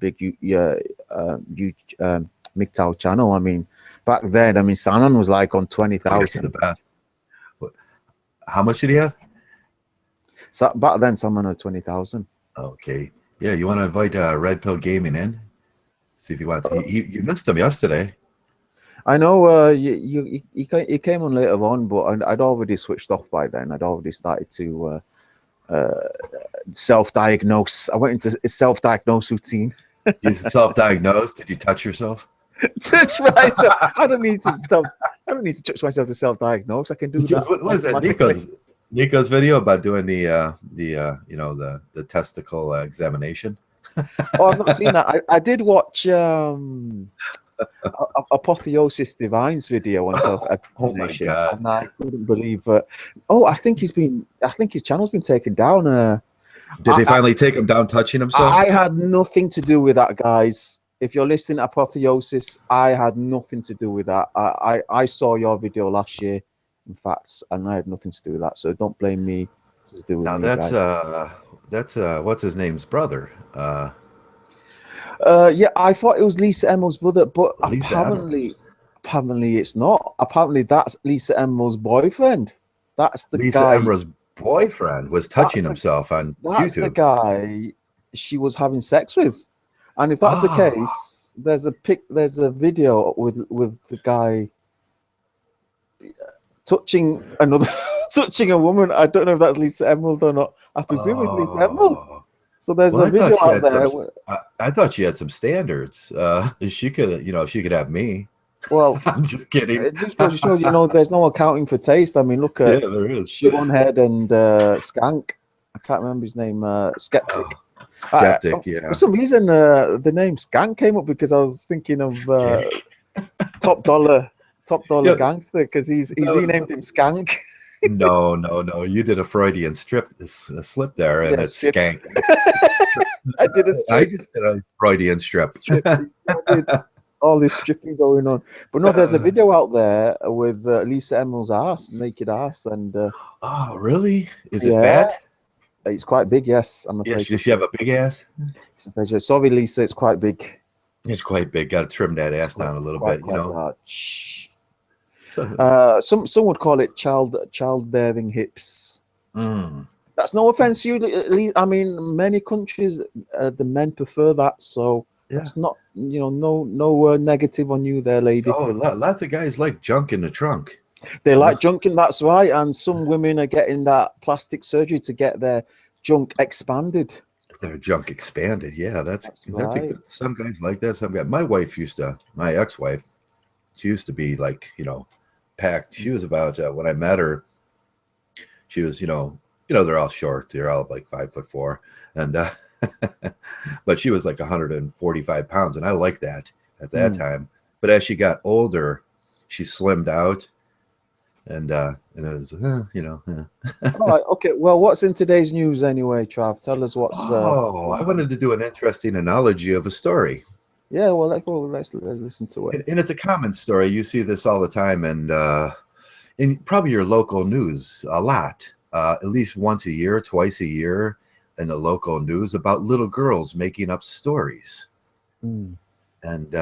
big Mgtow channel. I mean, back then, I mean, Sanon was like on 20,000. The best. How much did he have? So back then, someone had 20,000. Okay. Yeah, you want to invite Red Pill Gaming in? See if he wants. You missed him yesterday. I know he came on later on, but I'd already switched off by then. I'd already started to self-diagnose. I went into a self-diagnose routine. You self-diagnosed? Did you touch yourself? Touch myself. I don't need to touch myself to self-diagnose. I can do that. What was that? Nico's video about doing the testicle examination. Oh, I've not seen that. I did watch Apotheosis Divine's video on self-examination, and I couldn't believe that. Oh, I think his channel's been taken down. Did they finally take him down touching himself? I had nothing to do with that, guys. If you're listening to Apotheosis, I had nothing to do with that. I saw your video last year, in fact, and I had nothing to do with that. So don't blame me to do with now. That's what's his name's brother. Yeah, I thought it was Lisa Emmel's brother, but apparently it's not. Apparently that's Lisa Emmel's boyfriend. That's the Lisa guy. Emmel's boyfriend was touching himself on YouTube. That's the guy she was having sex with. And if that's the case, there's a video with the guy touching a woman. I don't know if that's Lisa Emerald or not. I presume it's Lisa Emerald. So there's a video out there. I thought she had some standards. She could, she could have me. Well, I'm just kidding. It just goes to show, there's no accounting for taste. I mean, look at there is. Shoehead and Skank. I can't remember his name. Skeptic. Skeptic, yeah. For some reason, the name Skank came up because I was thinking of Top Dollar Gangster, because he's renamed him Skank. No. You did a Freudian slip there, and it's Skank. I did a strip. I just did a Freudian strip. I did all this stripping going on. But no, there's a video out there with Lisa Emerald's ass, naked ass. And oh, really? Is it fat? It's quite big, yes. I'm afraid. Does she have a big ass? Sorry, Lisa, it's quite big. It's quite big. Got to trim that ass down a little bit, Some would call it childbearing hips. That's no offense to you. I mean, many countries, the men prefer that, so it's not, no negative on you there, lady. Oh, lots of guys like junk in the trunk. They like junking, that's right. And some women are getting that plastic surgery to get their junk expanded. Their junk expanded, yeah. That's right. a good. Some guys like that. My ex-wife, she used to be like, packed. She was about when I met her. She was, they're all short. They're all like 5'4", and but she was like 145 pounds, and I liked that at that time. But as she got older, she slimmed out. And it was, All right, okay. Well, what's in today's news anyway, Trav? Tell us what's. I wanted to do an interesting analogy of a story. Yeah, well, let's listen to it. And it's a common story. You see this all the time, and in probably your local news a lot, at least once a year, twice a year, in the local news about little girls making up stories. And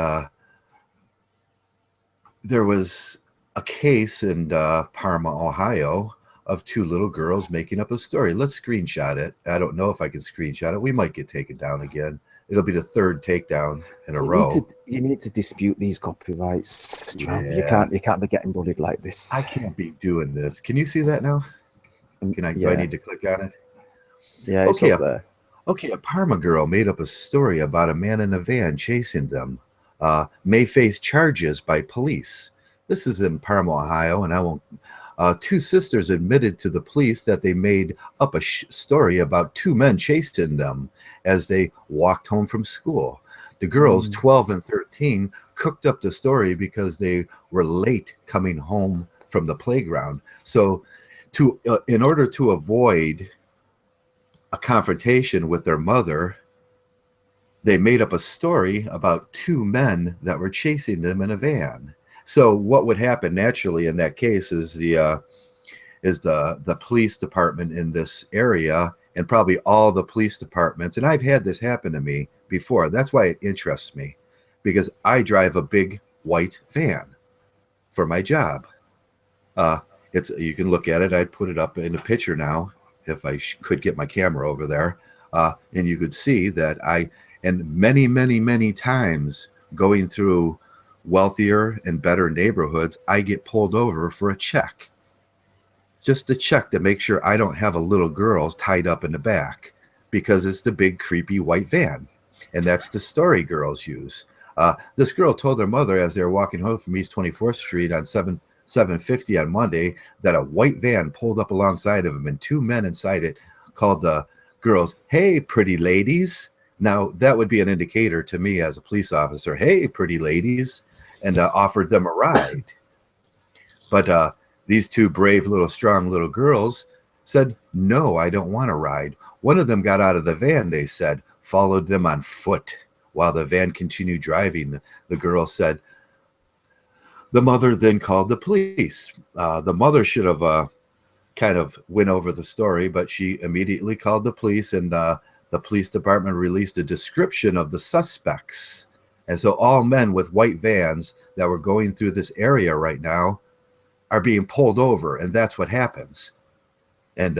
there was a case in Parma, Ohio, of two little girls making up a story. Let's screenshot it. I don't know if I can screenshot it. We might get taken down again. It'll be the third takedown in a row. You need to dispute these copyrights, Trav. You can't be getting bullied like this. I can't be doing this. Can you see that now? Do I need to click on it? Yeah, it's up there. Okay, a Parma girl made up a story about a man in a van chasing them. May face charges by police. This is in Parma, Ohio, and I won't. Two sisters admitted to the police that they made up a story about two men chasing them as they walked home from school. The girls, 12 and 13, cooked up the story because they were late coming home from the playground. So, in order to avoid a confrontation with their mother, they made up a story about two men that were chasing them in a van. So what would happen naturally in that case is the police department in this area and probably all the police departments. And I've had this happen to me before. That's why it interests me, because I drive a big white van for my job. You can look at it. I'd put it up in a picture now if I could get my camera over there. And you could see that and many times going through wealthier and better neighborhoods, I get pulled over for a check. Just to check to make sure I don't have a little girl tied up in the back, because it's the big creepy white van. And that's the story girls use. This girl told her mother as they were walking home from East 24th Street on 750 on Monday that a white van pulled up alongside of them, and two men inside it called the girls, "Hey, pretty ladies." Now, that would be an indicator to me as a police officer, "Hey, pretty ladies," and offered them a ride. But these two brave little strong little girls said, "No, I don't want a ride." One of them got out of the van, they said, followed them on foot while the van continued driving. The girl said, the mother then called the police. The mother should have kind of went over the story, but she immediately called the police, and the police department released a description of the suspects. And so all men with white vans that were going through this area right now are being pulled over, and that's what happens. And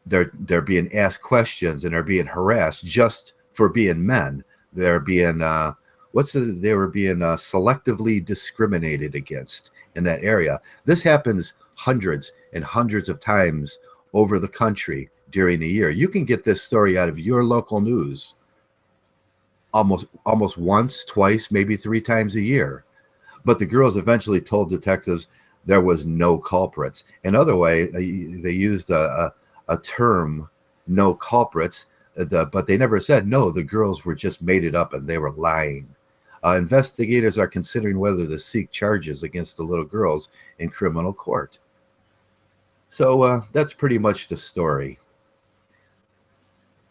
they're being asked questions, and they're being harassed just for being men. They're being they were being selectively discriminated against in that area. This happens hundreds and hundreds of times over the country during the year. You can get this story out of your local news almost once, twice, maybe 3 times a year. But the girls eventually told detectives there was no culprits. Another way, they used a term, no culprits, but they never said, no, the girls were just made it up and they were lying. Investigators are considering whether to seek charges against the little girls in criminal court. So that's pretty much the story.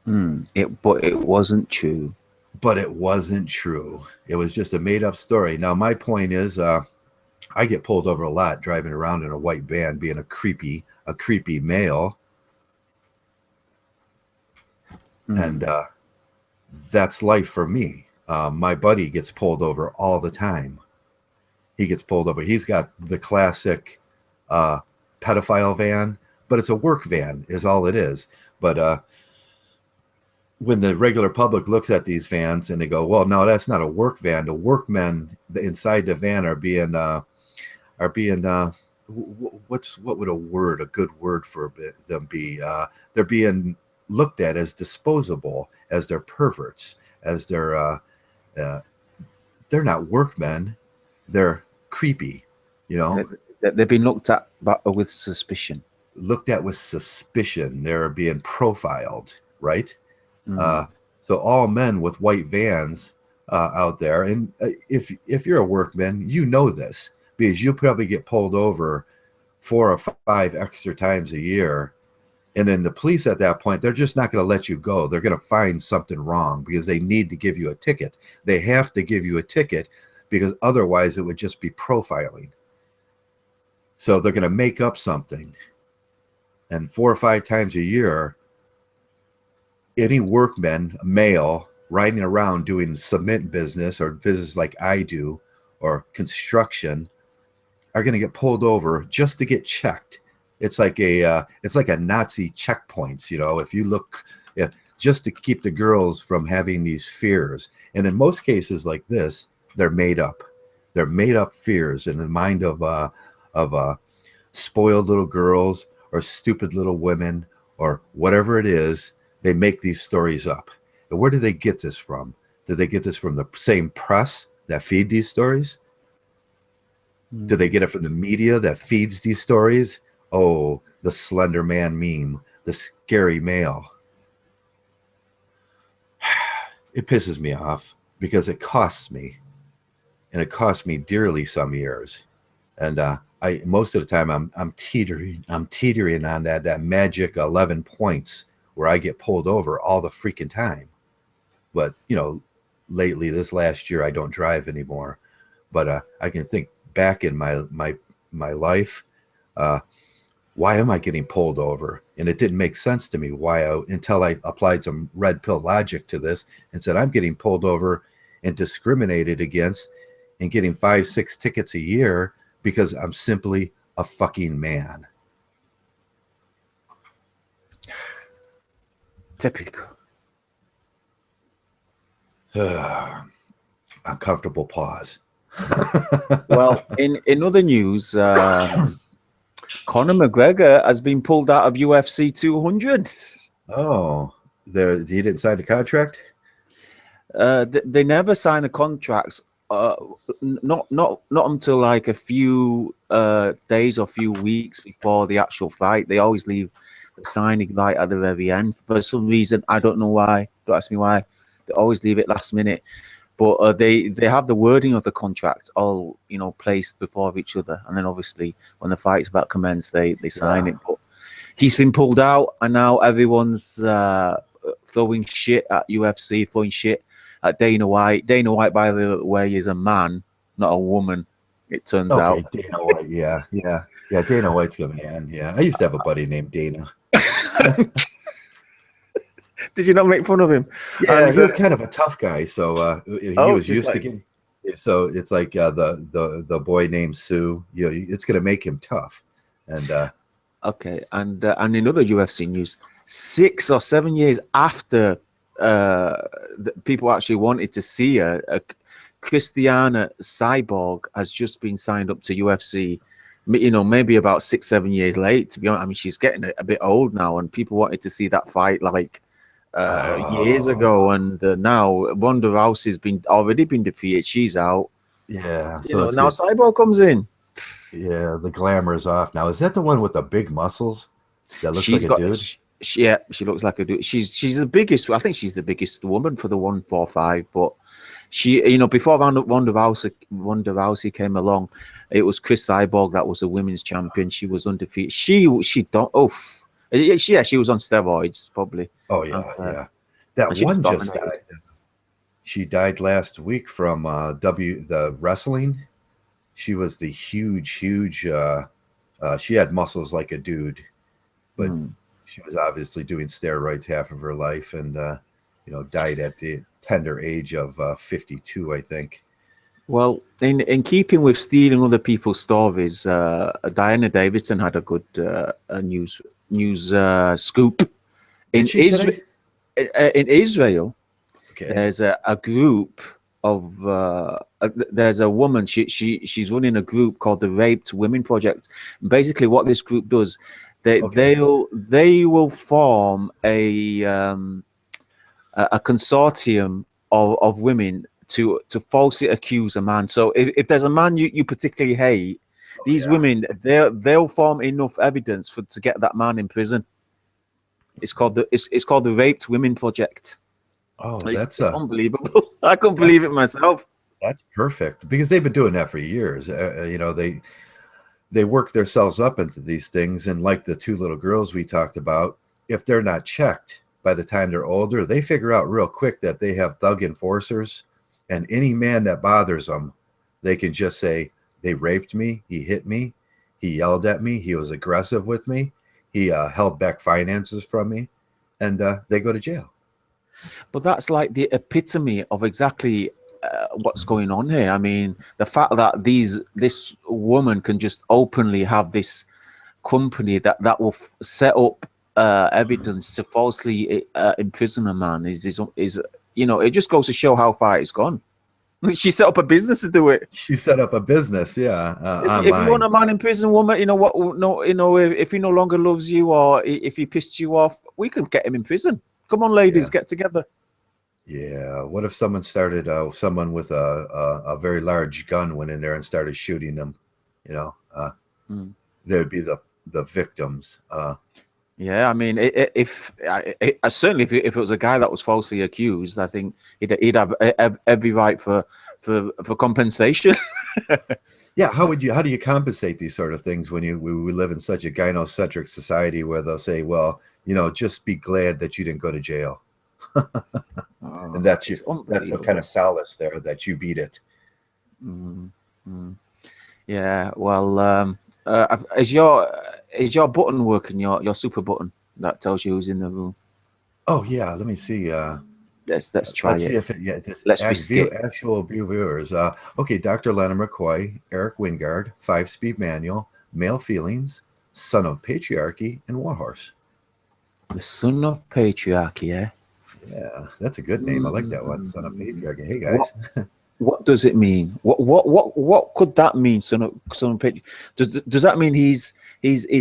But it wasn't true. But it wasn't true. It was just a made-up story. Now, my point is, I get pulled over a lot driving around in a white van, being a creepy male. And that's life for me. My buddy gets pulled over all the time. He gets pulled over. He's got the classic pedophile van, but it's a work van is all it is. But when the regular public looks at these vans and they go, well, no, that's not a work van. The workmen inside the van are being what would a good word for them be? They're being looked at as disposable, as they're perverts, as they're not workmen, they're creepy, you know. They've been looked at with suspicion. Looked at with suspicion. They're being profiled, right? So all men with white vans out there, and if you're a workman, you know this, because you'll probably get pulled over 4 or 5 extra times a year. And then the police at that point, they're just not going to let you go. They're going to find something wrong because they need to give you a ticket. They have to give you a ticket because otherwise it would just be profiling. So they're going to make up something. And 4 or 5 times a year, any workman, male, riding around doing cement business or business like I do or construction are going to get pulled over just to get checked. It's like a Nazi checkpoints, you know, if you look, just to keep the girls from having these fears. And in most cases like this, they're made up. They're made up fears in the mind of spoiled little girls or stupid little women or whatever it is. They make these stories up. And where do they get this from? Do they get this from the same press that feed these stories? Do they get it from the media that feeds these stories? Oh, the Slender Man meme, the scary male. It pisses me off because it costs me, and it costs me dearly some years. And I most of the time I'm teetering on that magic 11 points where I get pulled over all the freaking time. But you know, lately this last year I don't drive anymore. But I can think back in my life. why am I getting pulled over? And it didn't make sense to me until I applied some red pill logic to this and said, I'm getting pulled over and discriminated against and getting 5-6 tickets a year because I'm simply a fucking man. Typical. Uncomfortable pause. Well, in other news, Conor McGregor has been pulled out of UFC 200. Oh, he didn't sign the contract? They never sign the contracts. Not until like a few days or few weeks before the actual fight. They always leave the signing right at the very end for some reason. I don't know why. Don't ask me why. They always leave it last minute. But they have the wording of the contract all placed before each other, and then obviously when the fight's about to commence, they sign it. But he's been pulled out, and now everyone's throwing shit at UFC, throwing shit at Dana White. Dana White, by the way, is a man, not a woman. It turns out. Okay, Dana White. Yeah. Dana White's a man. Yeah, I used to have a buddy named Dana. Did you not make fun of him? Yeah, he was kind of a tough guy, so he was used to getting. So it's like the boy named Sue. It's going to make him tough. And okay, and in other UFC news, 6 or 7 years after people actually wanted to see her, Christiana Cyborg has just been signed up to UFC. Maybe about 6-7 years late. To be honest, I mean, she's getting a bit old now, and people wanted to see that fight like years ago, and now Ronda Rousey's already been defeated. She's out. Yeah. So now Cyborg comes in. Yeah, the glamour's off now. Is that the one with the big muscles? That looks like a dude. She looks like a dude. She's the biggest. I think she's the biggest woman for the 145. But she, before Ronda Rousey came along, it was Chris Cyborg that was a women's champion. She was undefeated. She don't. Oh. Yeah, she was on steroids, probably. Oh, yeah. That one just died. She died last week from the wrestling. She was the huge. She had muscles like a dude, but she was obviously doing steroids half of her life, and died at the tender age of 52, I think. Well, in keeping with stealing other people's stories, Diana Davidson had a good news scoop in Israel. In Israel, okay. There's a group of there's a woman. She's running a group called the Raped Women Project. Basically, what this group does, they will form a consortium of women to falsely accuse a man. So if there's a man you particularly hate, these women they'll form enough evidence to get that man in prison. It's called the Raped Women Project. Oh, it's unbelievable. I couldn't believe it myself. That's perfect, because they've been doing that for years. They work themselves up into these things, and like the 2 little girls we talked about, if they're not checked by the time they're older, they figure out real quick that they have thug enforcers, and any man that bothers them, they can just say, they raped me, he hit me, he yelled at me, he was aggressive with me, he held back finances from me, and they go to jail. But that's like the epitome of exactly what's going on here. I mean, the fact that this woman can just openly have this company that will set up evidence to falsely imprison a man is it just goes to show how far it's gone. She set up a business to do it. She set up a business, yeah. If you want a man in prison, woman, if he no longer loves you or if he pissed you off, we can get him in prison. Come on, ladies, get together. Yeah. What if someone started? Someone with a very large gun went in there and started shooting them. There'd be the victims. Yeah, I mean, certainly if it was a guy that was falsely accused, I think he'd have every right for compensation. Yeah, how do you compensate these sort of things when we live in such a gynocentric society where they'll say, well, just be glad that you didn't go to jail, and that's some kind of solace there that you beat it. Yeah, well, is your button working? Your super button that tells you who's in the room. Oh yeah, let me see. Let's try Let's it. see if it. Yeah, this Let's risk it. actual viewers. Okay, Dr. Leonard McCoy, Eric Wingard, 5-Speed Manual, Male Feelings, Son of Patriarchy, and Warhorse. The Son of Patriarchy, eh? Yeah, that's a good name. I like that one, Son of Patriarchy. Hey guys. What does it mean? What could that mean? Son of Patriarchy. Does that mean he's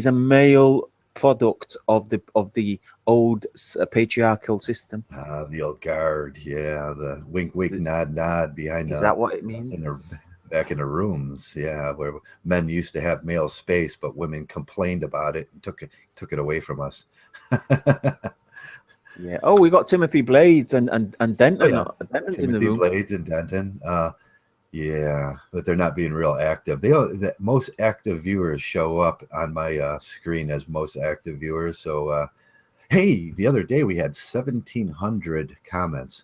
a male product of the old patriarchal system? The old guard, yeah, the wink, wink, nod, nod behind. Is that what it means? Back in the rooms, yeah, where men used to have male space, but women complained about it and took it away from us. Yeah. Oh, we got Timothy Blades and Denton. Oh, yeah. Denton's Timothy in the room. Blades and Denton. Yeah, but they're not being real active. The most active viewers show up on my screen as most active viewers. So, hey, the other day we had 1,700 comments.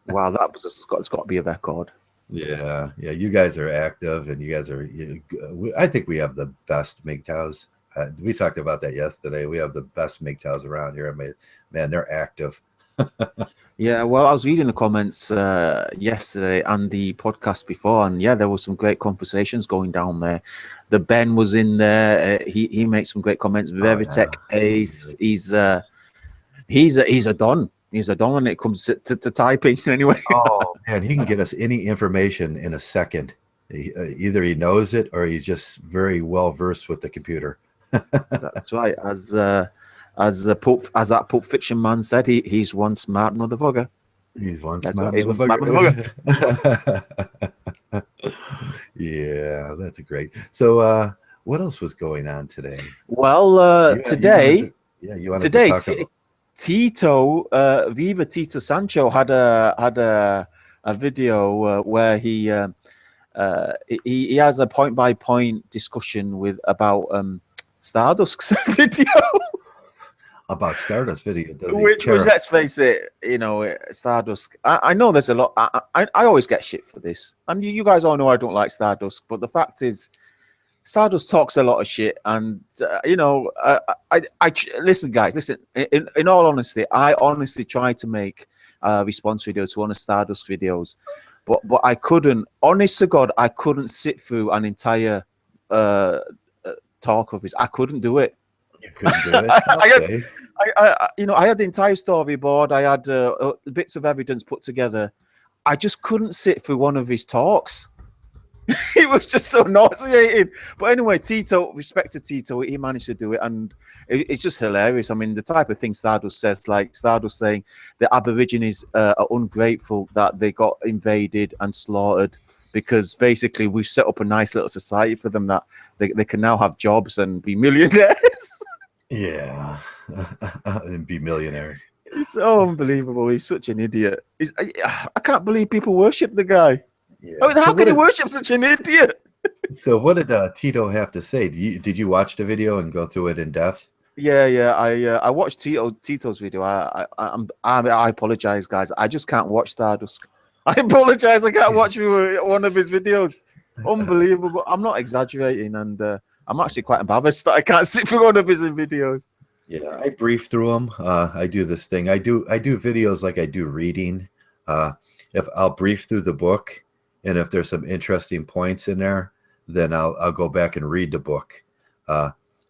Wow, it's got to be a record. Yeah, you guys are active, and you guys are. I think we have the best Mgtows. We talked about that yesterday. We have the best Mgtows around here. I mean, man, they're active. Yeah, well, I was reading the comments yesterday and the podcast before, and yeah, there were some great conversations going down there. The Ben was in there. He makes some great comments. Veritech Ace, he's a don. He's a don when it comes to typing. Anyway. Oh man, he can get us any information in a second. Either he knows it or he's just very well versed with the computer. That's right. As that Pulp Fiction man said, he's one smart motherfucker. He's one smart motherfucker. Yeah, that's great. So, what else was going on today? Well, today, Tito, Viva Tito Sancho had a video where he has a point-by-point discussion about Stardusk's video. About Stardust video, which let's face it, Stardust. I know there's a lot. I always get shit for this, and you guys all know I don't like Stardust. But the fact is, Stardust talks a lot of shit, and I listen, guys. Listen, in all honesty, I honestly try to make a response video to one of Stardust videos, but I couldn't. Honest to God, I couldn't sit through an entire talk of his. I couldn't do it. You couldn't do it. Okay. I had the entire storyboard. I had bits of evidence put together. I just couldn't sit through one of his talks. It was just so nauseating. But anyway, Tito, respect to Tito, he managed to do it, and it's just hilarious. I mean, the type of thing Stardust says, like Stardust saying the Aborigines are ungrateful that they got invaded and slaughtered, because basically we've set up a nice little society for them that they can now have jobs and be millionaires. Yeah, and be millionaires. It's so unbelievable. He's such an idiot. I can't believe people worship the guy. Yeah. I mean, how can you worship such an idiot? So what did Tito have to say? Did you watch the video and go through it in depth? Yeah. I watched Tito's video. I apologize, guys. I just can't watch Stardust. I apologize. I can't watch one of his videos. Unbelievable. I'm not exaggerating, and I'm actually quite embarrassed that I can't sit through one of his videos. Yeah, I brief through them. I do this thing. I do videos like I do reading. If I'll brief through the book, and if there's some interesting points in there, then I'll go back and read the book.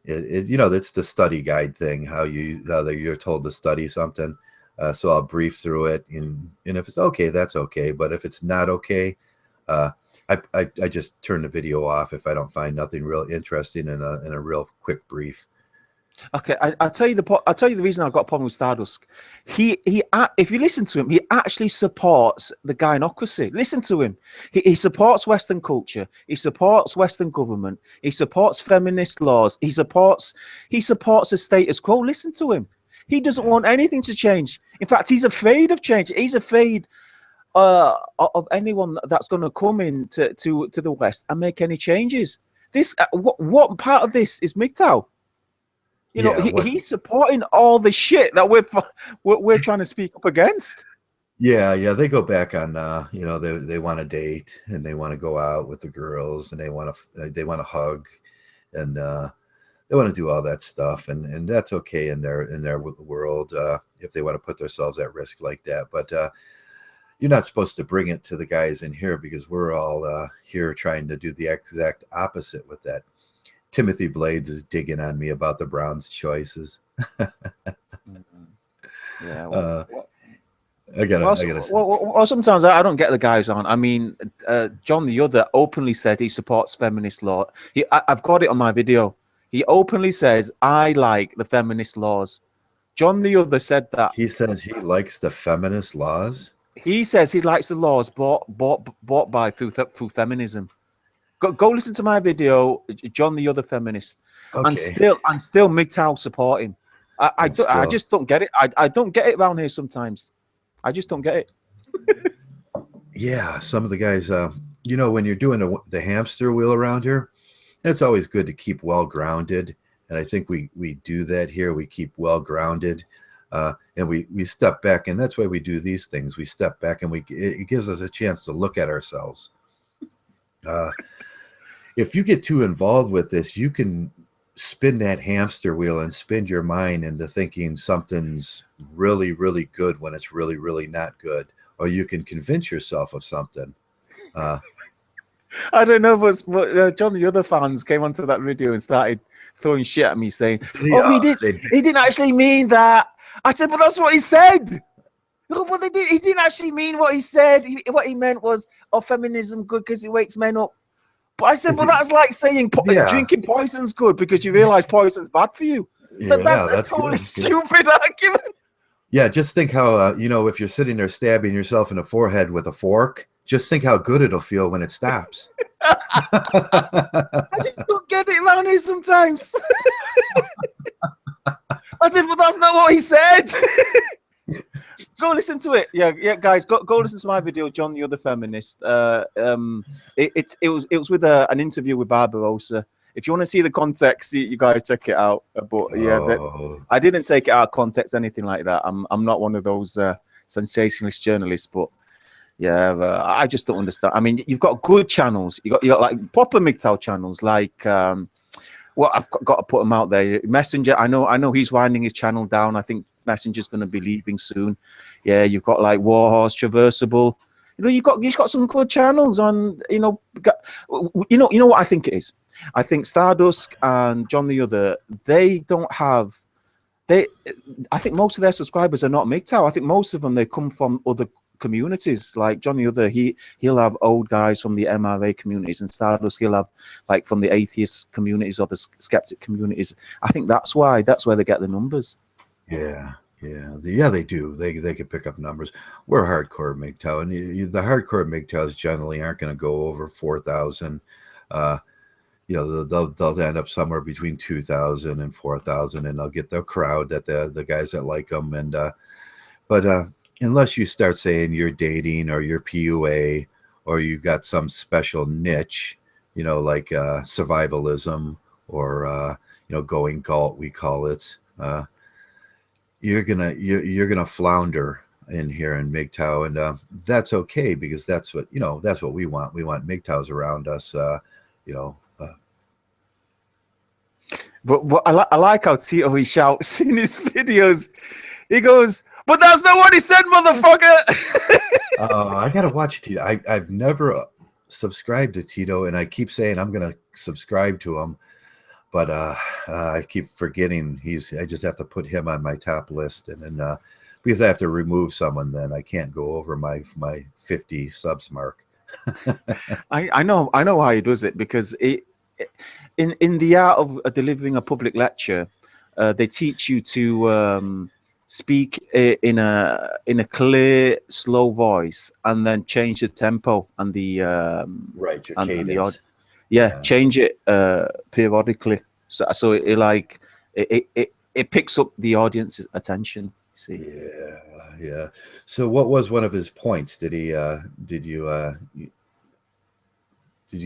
It's the study guide thing. How you're told to study something. So I'll brief through it, and if it's okay, that's okay. But if it's not okay, I just turn the video off if I don't find nothing real interesting in a real quick brief. Okay, I'll tell you the reason I've got a problem with Stardust. If you listen to him, he actually supports the gynocracy. Listen to him. He supports Western culture. He supports Western government. He supports feminist laws. He supports the status quo. Listen to him. He doesn't want anything to change. In fact, he's afraid of change. He's afraid of anyone that's going to come in to the West and make any changes. This what part of this is Mgtow? He's supporting all the shit that we're trying to speak up against. Yeah, they go back on they want to date, and they want to go out with the girls, and they want to hug, and they want to do all that stuff, and that's okay in their world if they want to put themselves at risk like that. But you're not supposed to bring it to the guys in here, because we're all here trying to do the exact opposite with that. Timothy Blades is digging on me about the Browns' choices. Yeah. I gotta. Well, sometimes I don't get the guys on. I mean, John the Other openly said he supports feminist law. I've got it on my video. He openly says, I like the feminist laws. John the Other said that. He says he likes the feminist laws. He says he likes the laws bought by through feminism. Go listen to my video, John the Other feminist, Okay. and still Mgtow support him. I just don't get it. I don't get it around here sometimes. I just don't get it. Yeah, some of the guys, you know, when you're doing the hamster wheel around here, it's always good to keep well grounded, and I think we do that here. We keep well grounded, and we step back, and that's why we do these things. We step back, and it gives us a chance to look at ourselves. If you get too involved with this, you can spin that hamster wheel and spin your mind into thinking something's really, really good when it's really, really not good. Or you can convince yourself of something. I don't know but John the Other fans came onto that video and started throwing shit at me saying, he didn't actually mean that. I said, but that's what he said. No, but he didn't actually mean what he said. What he meant was, feminism good because it wakes men up. But I said, well, that's like saying drinking poison's good because you realize poison's bad for you. Yeah, that's a totally stupid argument. Yeah, just think how, you know, if you're sitting there stabbing yourself in the forehead with a fork, just think how good it'll feel when it stops. I just don't get it around here sometimes. I said, well, that's not what he said. Go listen to it. Yeah, guys, go listen to my video, John the Other Feminist. It was with an interview with Barbarossa. If you want to see the context, you guys check it out. But I didn't take it out of context, anything like that. I'm not one of those sensationalist journalists. But yeah, I just don't understand. I mean, you've got good channels. You got like proper Mgtow channels, like well, I've got to put them out there. Messenger. I know he's winding his channel down. I think Messenger's going to be leaving soon. Yeah, you've got like Warhorse, Traversable. You know, you've got some good channels on. You know what I think it is. I think Stardust and John the Other, they don't have. I think most of their subscribers are not Mgtow. I think most of them they come from other communities. Like John the Other, he'll have old guys from the MRA communities, and Stardust he'll have like from the atheist communities or the skeptic communities. I think that's where they get the numbers. Yeah, they do. They can pick up numbers. We're hardcore Mgtow, and the hardcore Mgtows generally aren't going to go over 4,000. You know, they'll end up somewhere between 2,000 and 4,000, and they'll get the crowd that the guys that like them. And but unless you start saying you're dating or you're PUA or you got some special niche, you know, like survivalism or you know, going Galt, we call it. You're gonna flounder in here in Mgtow, and that's okay, because that's what we want. We want Mgtows around us, you know. But I like how Tito he shouts in his videos. He goes, "But that's not what he said, motherfucker." I gotta watch Tito. I've never subscribed to Tito, and I keep saying I'm gonna subscribe to him. But I keep forgetting I just have to put him on my top list, and then because I have to remove someone, then I can't go over my 50 subs mark. I know how he does it, because in the art of delivering a public lecture, they teach you to speak in a clear, slow voice, and then change the tempo and the right, your cadence. Yeah, change it periodically, so it picks up the audience's attention. See? Yeah. So, what was one of his points? Did you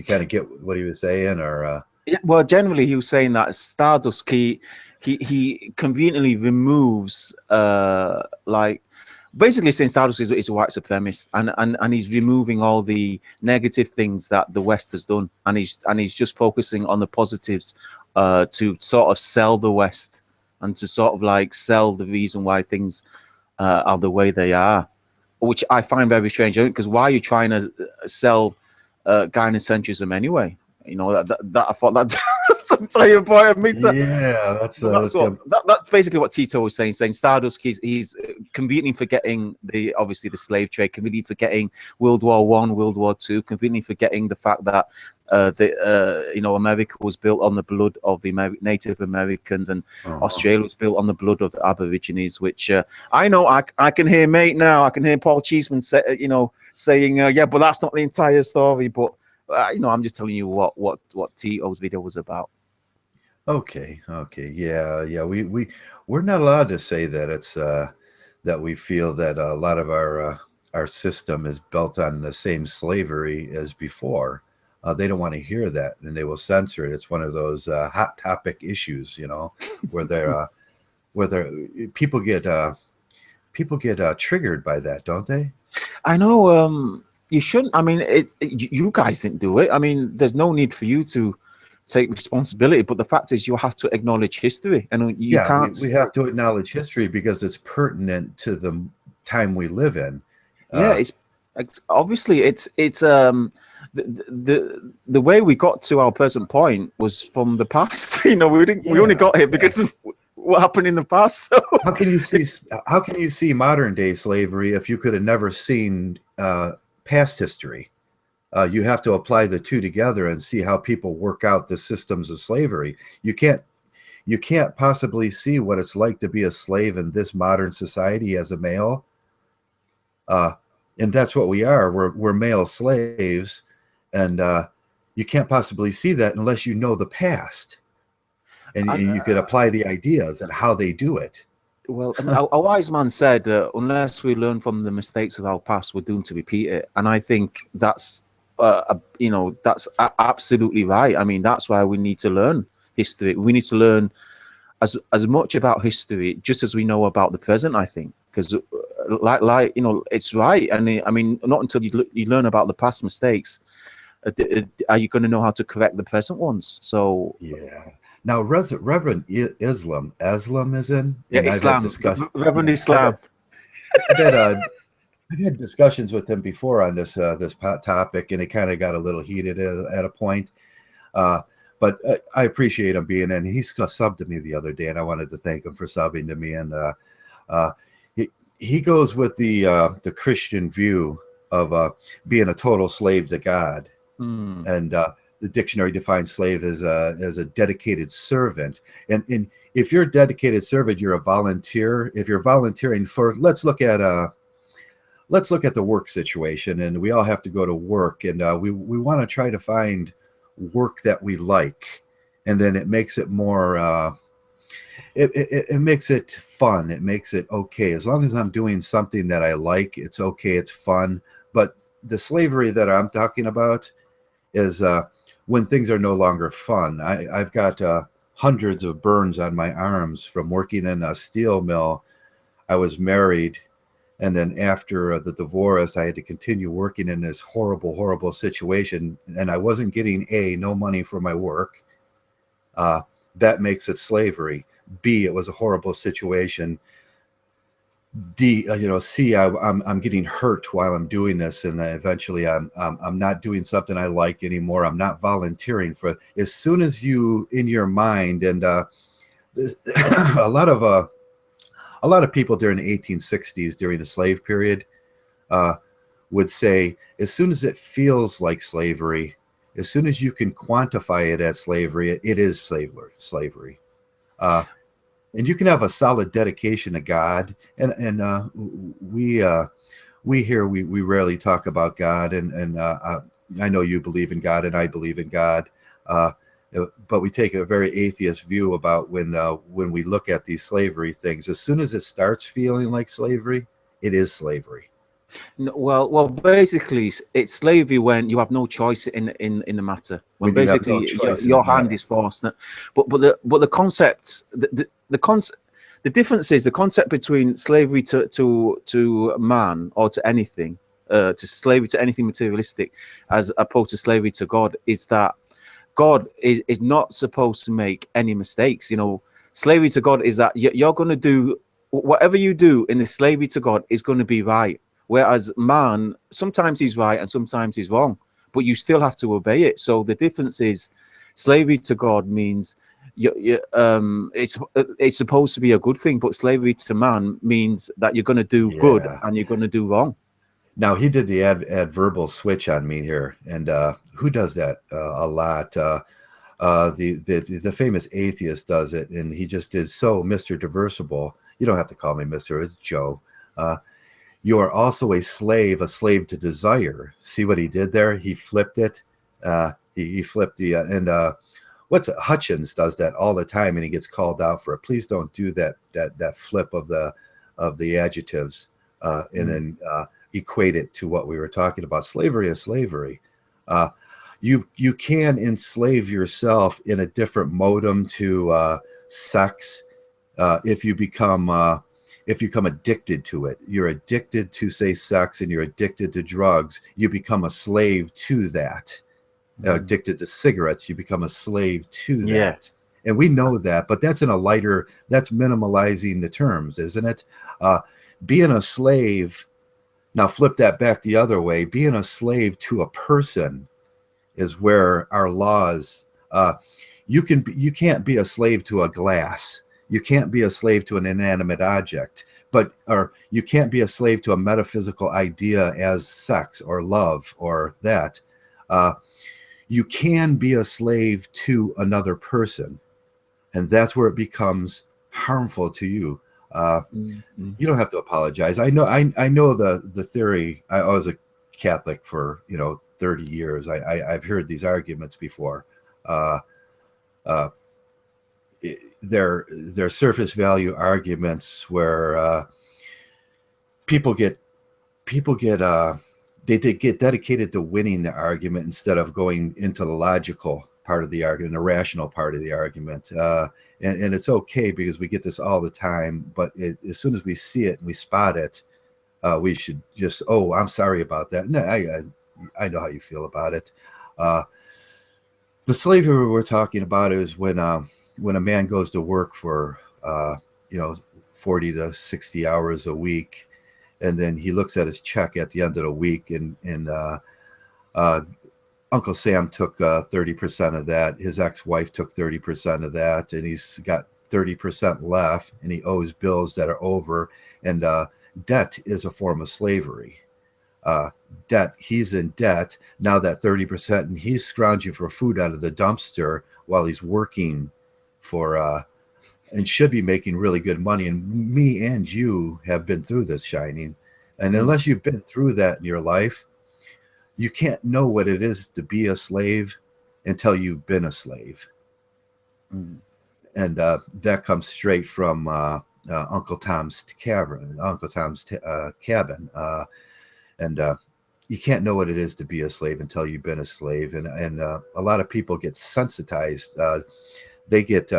kind of get what he was saying, or? Yeah, well, generally he was saying that Stardust he conveniently removes like basically saying Stardust is a white supremacist, and he's removing all the negative things that the West has done, and he's just focusing on the positives, to sort of sell the West and to sort of like sell the reason why things are the way they are, which I find very strange. Because why are you trying to sell gynocentrism anyway? You know, that I thought that's the entire point of Mgtow. Yeah, that's basically what Tito was saying. Stardust, he's conveniently forgetting obviously the slave trade, conveniently forgetting World War One, World War Two, conveniently forgetting the fact that America was built on the blood of the Native Americans, and Australia was built on the blood of the Aborigines. Which I know I can hear mate now. I can hear Paul Cheeseman saying yeah, but that's not the entire story. But I'm just telling you what Tito's video was about. Okay. Yeah. We're not allowed to say that it's that we feel that a lot of our system is built on the same slavery as before. They don't want to hear that, and they will censor it. It's one of those hot topic issues, where people get triggered by that, don't they? I know. You shouldn't. I mean, you guys didn't do it. I mean, there's no need for you to take responsibility. But the fact is, you have to acknowledge history, and you can't. We have to acknowledge history because it's pertinent to the time we live in. Yeah, it's obviously it's the way we got to our present point was from the past. We only got here because of what happened in the past. So how can you see modern day slavery if you could have never seen past history? You have to apply the two together and see how people work out the systems of slavery. You can't possibly see what it's like to be a slave in this modern society as a male. And that's what we are. We're male slaves, and you can't possibly see that unless you know the past, and you could apply the ideas and how they do it. Well, a wise man said, unless we learn from the mistakes of our past, we're doomed to repeat it. And I think that's absolutely right. I mean, that's why we need to learn history. We need to learn as much about history just as we know about the present, I think, because it's right. And I mean, not until you learn about the past mistakes are you going to know how to correct the present ones. So yeah. Now, Reverend Islam is in. Yeah, Islam. Reverend Islam. I've had discussions with him before on this topic, and it kind of got a little heated at a point. But I appreciate him being in. He subbed to me the other day, and I wanted to thank him for subbing to me. And he goes with the Christian view of being a total slave to God, and the dictionary defines slave as a dedicated servant. And if you're a dedicated servant, you're a volunteer. If you're volunteering for, let's look at the work situation, and we all have to go to work, and we want to try to find work that we like, and then it makes it more it makes it fun. It makes it okay. As long as I'm doing something that I like, it's okay, it's fun. But the slavery that I'm talking about is when things are no longer fun. I've got hundreds of burns on my arms from working in a steel mill. I was married, and then after the divorce, I had to continue working in this horrible, horrible situation, and I wasn't getting no money for my work. That makes it slavery. B, it was a horrible situation. D, C, I'm getting hurt while I'm doing this, and eventually I'm not doing something I like anymore. I'm not volunteering for it. As soon as you in your mind, and a lot of people during the 1860s, during the slave period, would say, as soon as it feels like slavery, as soon as you can quantify it as slavery, it is slavery. And you can have a solid dedication to God, and we rarely talk about God, and I know you believe in God, and I believe in God, but we take a very atheist view about when we look at these slavery things. As soon as it starts feeling like slavery, it is slavery. Well, basically, it's slavery when you have no choice in the matter. When basically your hand is forced. But the concepts, the the difference is the concept between slavery to man or to anything, to slavery to anything materialistic, as opposed to slavery to God, is that God is not supposed to make any mistakes. You know, slavery to God is that you're going to do whatever you do in the slavery to God is going to be right. Whereas man, sometimes he's right and sometimes he's wrong, but you still have to obey it. So the difference is slavery to God means it's supposed to be a good thing, but slavery to man means that you're going to do good and you're going to do wrong. Now he did the adverbal switch on me here, and who does that a lot? The famous atheist does it, and he just did. So, Mr. Traversable, you don't have to call me Mr. It's Joe. You are also a slave to desire. See what he did there? He flipped it. He flipped the what's it? Hutchins does that all the time, and he gets called out for it. Please don't do that flip of the adjectives and then equate it to what we were talking about. Slavery is slavery. You can enslave yourself in a different modem to sex if you become addicted to it. You're addicted to, say, sex, and you're addicted to drugs. You become a slave to that. Addicted to cigarettes, you become a slave to that. And we know that, but that's that's minimalizing the terms, isn't it? Being a slave, now flip that back the other way. Being a slave to a person is where our laws, you can't be a slave to a glass. You can't be a slave to an inanimate object, or you can't be a slave to a metaphysical idea as sex or love or that. You can be a slave to another person, and that's where it becomes harmful to you. You don't have to apologize. I know the theory. I was a Catholic for 30 years. I've heard these arguments before. They're surface value arguments where people get dedicated to winning the argument instead of going into the logical part of the argument, the rational part of the argument. And it's okay because we get this all the time, but as soon as we see it and we spot it, we should just, I'm sorry about that. No, I know how you feel about it. The slavery we're talking about is when a man goes to work for 40 to 60 hours a week, and then he looks at his check at the end of the week, and Uncle Sam took 30% of that. His ex-wife took 30% of that, and he's got 30% left, and he owes bills that are over. And debt is a form of slavery. Debt, he's in debt. Now that 30%, and he's scrounging for food out of the dumpster while he's working for and should be making really good money. And me and you have been through this, Shining. And unless you've been through that in your life, you can't know what it is to be a slave until you've been a slave. And that comes straight from Uncle Tom's cabin. And you can't know what it is to be a slave until you've been a slave. And a lot of people get sensitized. They get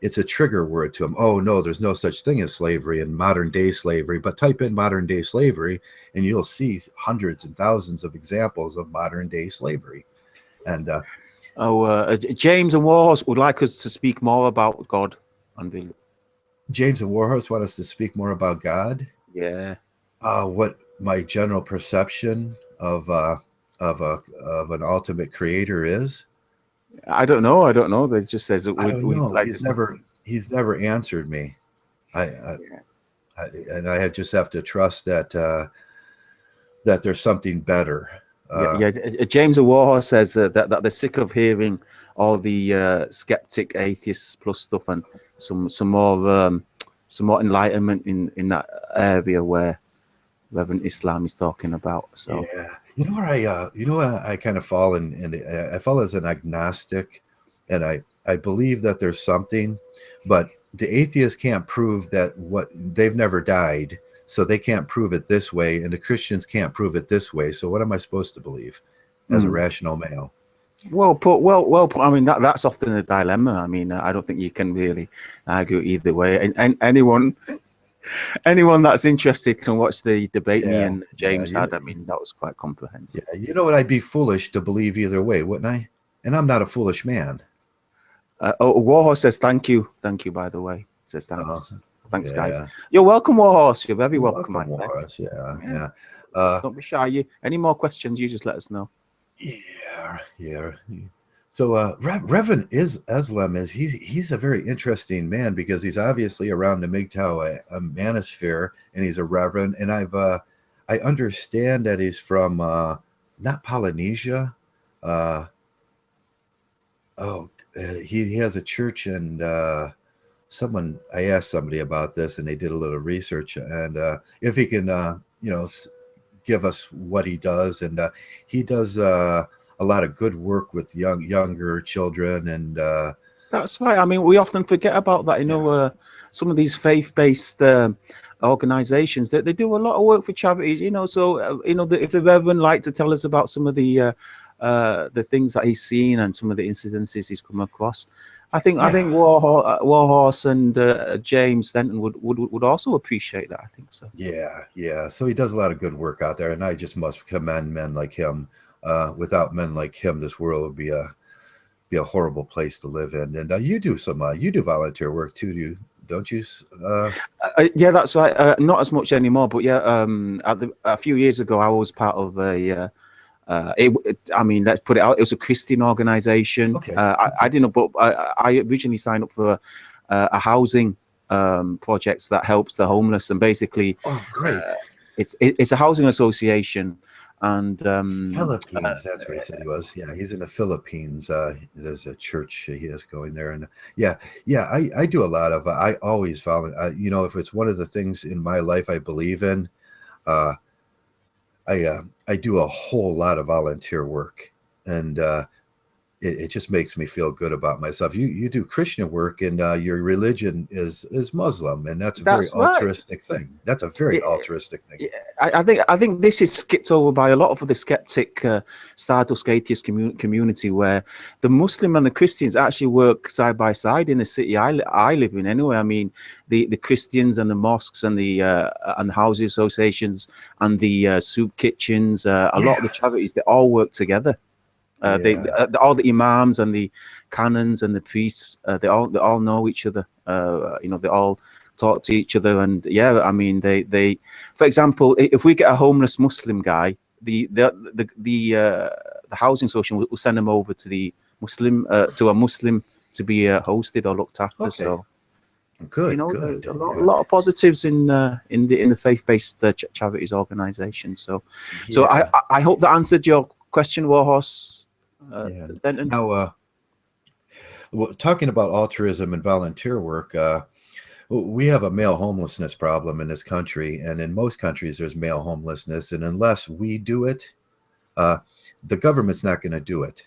it's a trigger word to them. Oh, no, there's no such thing as slavery and modern day slavery. But type in modern day slavery and you'll see hundreds and thousands of examples of modern day slavery. And James and Warhorse would like us to speak more about God. James and Warhorse want us to speak more about God? Yeah. What my general perception of an ultimate creator is? I don't know. They just says I don't know. He's never answered me. And I just have to trust that there's something better. James of Warhorse says that they're sick of hearing all the skeptic atheists plus stuff, and some more enlightenment in that area where Reverend Islam is talking about. So yeah, I kind of fall I fall as an agnostic, and I believe that there's something, but the atheists can't prove that they've never died, so they can't prove it this way, and the Christians can't prove it this way. So what am I supposed to believe as a rational male? Well put, well put. I mean, that's often a dilemma. I mean, I don't think you can really argue either way. And anyone that's interested can watch the debate me and James had. I mean, that was quite comprehensive. Yeah, you know what? I'd be foolish to believe either way, wouldn't I? And I'm not a foolish man. Warhorse says thank you, by the way. Says thanks, guys. You're welcome, Warhorse. You're very welcome, my friend. Warhorse. Yeah. Don't be shy. Any more questions? You just let us know. Yeah. So Reverend Islam he's a very interesting man because he's obviously around the Mgtow manosphere, and he's a reverend. And I understand that he's from not Polynesia. He has a church, and I asked somebody about this, and they did a little research, and if he can give us what he does, and he does a lot of good work with younger children, and that's right. I mean, we often forget about that. Some of these faith-based organizations that they do a lot of work for charities. So if the Reverend like to tell us about some of the things that he's seen and some of the incidences he's come across, I think Warhorse and James Denton would also appreciate that. I think so. Yeah. So he does a lot of good work out there, and I just must commend men like him. Without men like him, this world would be a horrible place to live in. And you do volunteer work too, don't you? Yeah, that's right. Not as much anymore, but yeah. A few years ago, I was part of a. Let's put it out. It was a Christian organization. Okay. I didn't, but I originally signed up for a housing project that helps the homeless, and basically, great. It's a housing association, and Philippines. That's where he said he was. Yeah, he's in the Philippines. There's a church he is going there, and I do a lot of. I always volunteer. If it's one of the things in my life I believe in, I do a whole lot of volunteer work, and it just makes me feel good about myself. You do Christian work, and your religion is Muslim, and that's a very altruistic thing. That's a very altruistic thing. I think this is skipped over by a lot of the skeptic Stardust atheist community, where the Muslim and the Christians actually work side by side in the city I live in. Anyway, I mean the Christians and the mosques and the housing associations and the soup kitchens, a lot of the charities, they all work together. All the imams and the canons and the priests, they all know each other. They all talk to each other, and I mean they for example, if we get a homeless Muslim guy, the housing association will send him over to the Muslim to a Muslim to be hosted or looked after. Okay. So good. A lot of positives in the faith-based charities organization. So I hope that answered your question, Warhorse. Now, talking about altruism and volunteer work, we have a male homelessness problem in this country, and in most countries there's male homelessness, and unless we do it, the government's not going to do it.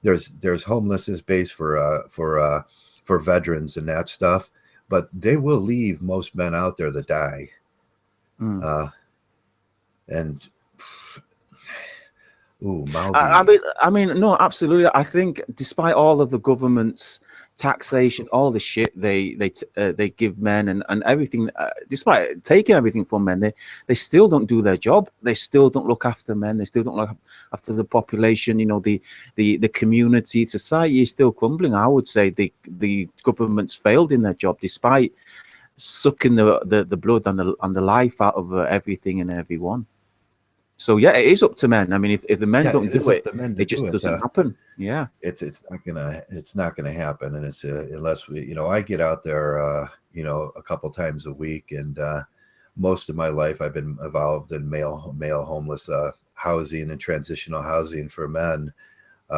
There's homelessness base for veterans and that stuff, but they will leave most men out there to die. And I mean, no, absolutely. I think despite all of the government's taxation, all the shit they give men and everything, despite taking everything from men, they still don't do their job. They still don't look after men. They still don't look after the population. The community, society is still crumbling. I would say the government's failed in their job, despite sucking the blood and the life out of everything and everyone. So it is up to men. I mean, if the men don't do it, it just doesn't happen. Yeah, it's not gonna happen, and it's unless we, I get out there, a couple times a week, and most of my life I've been involved in male homeless housing and transitional housing for men,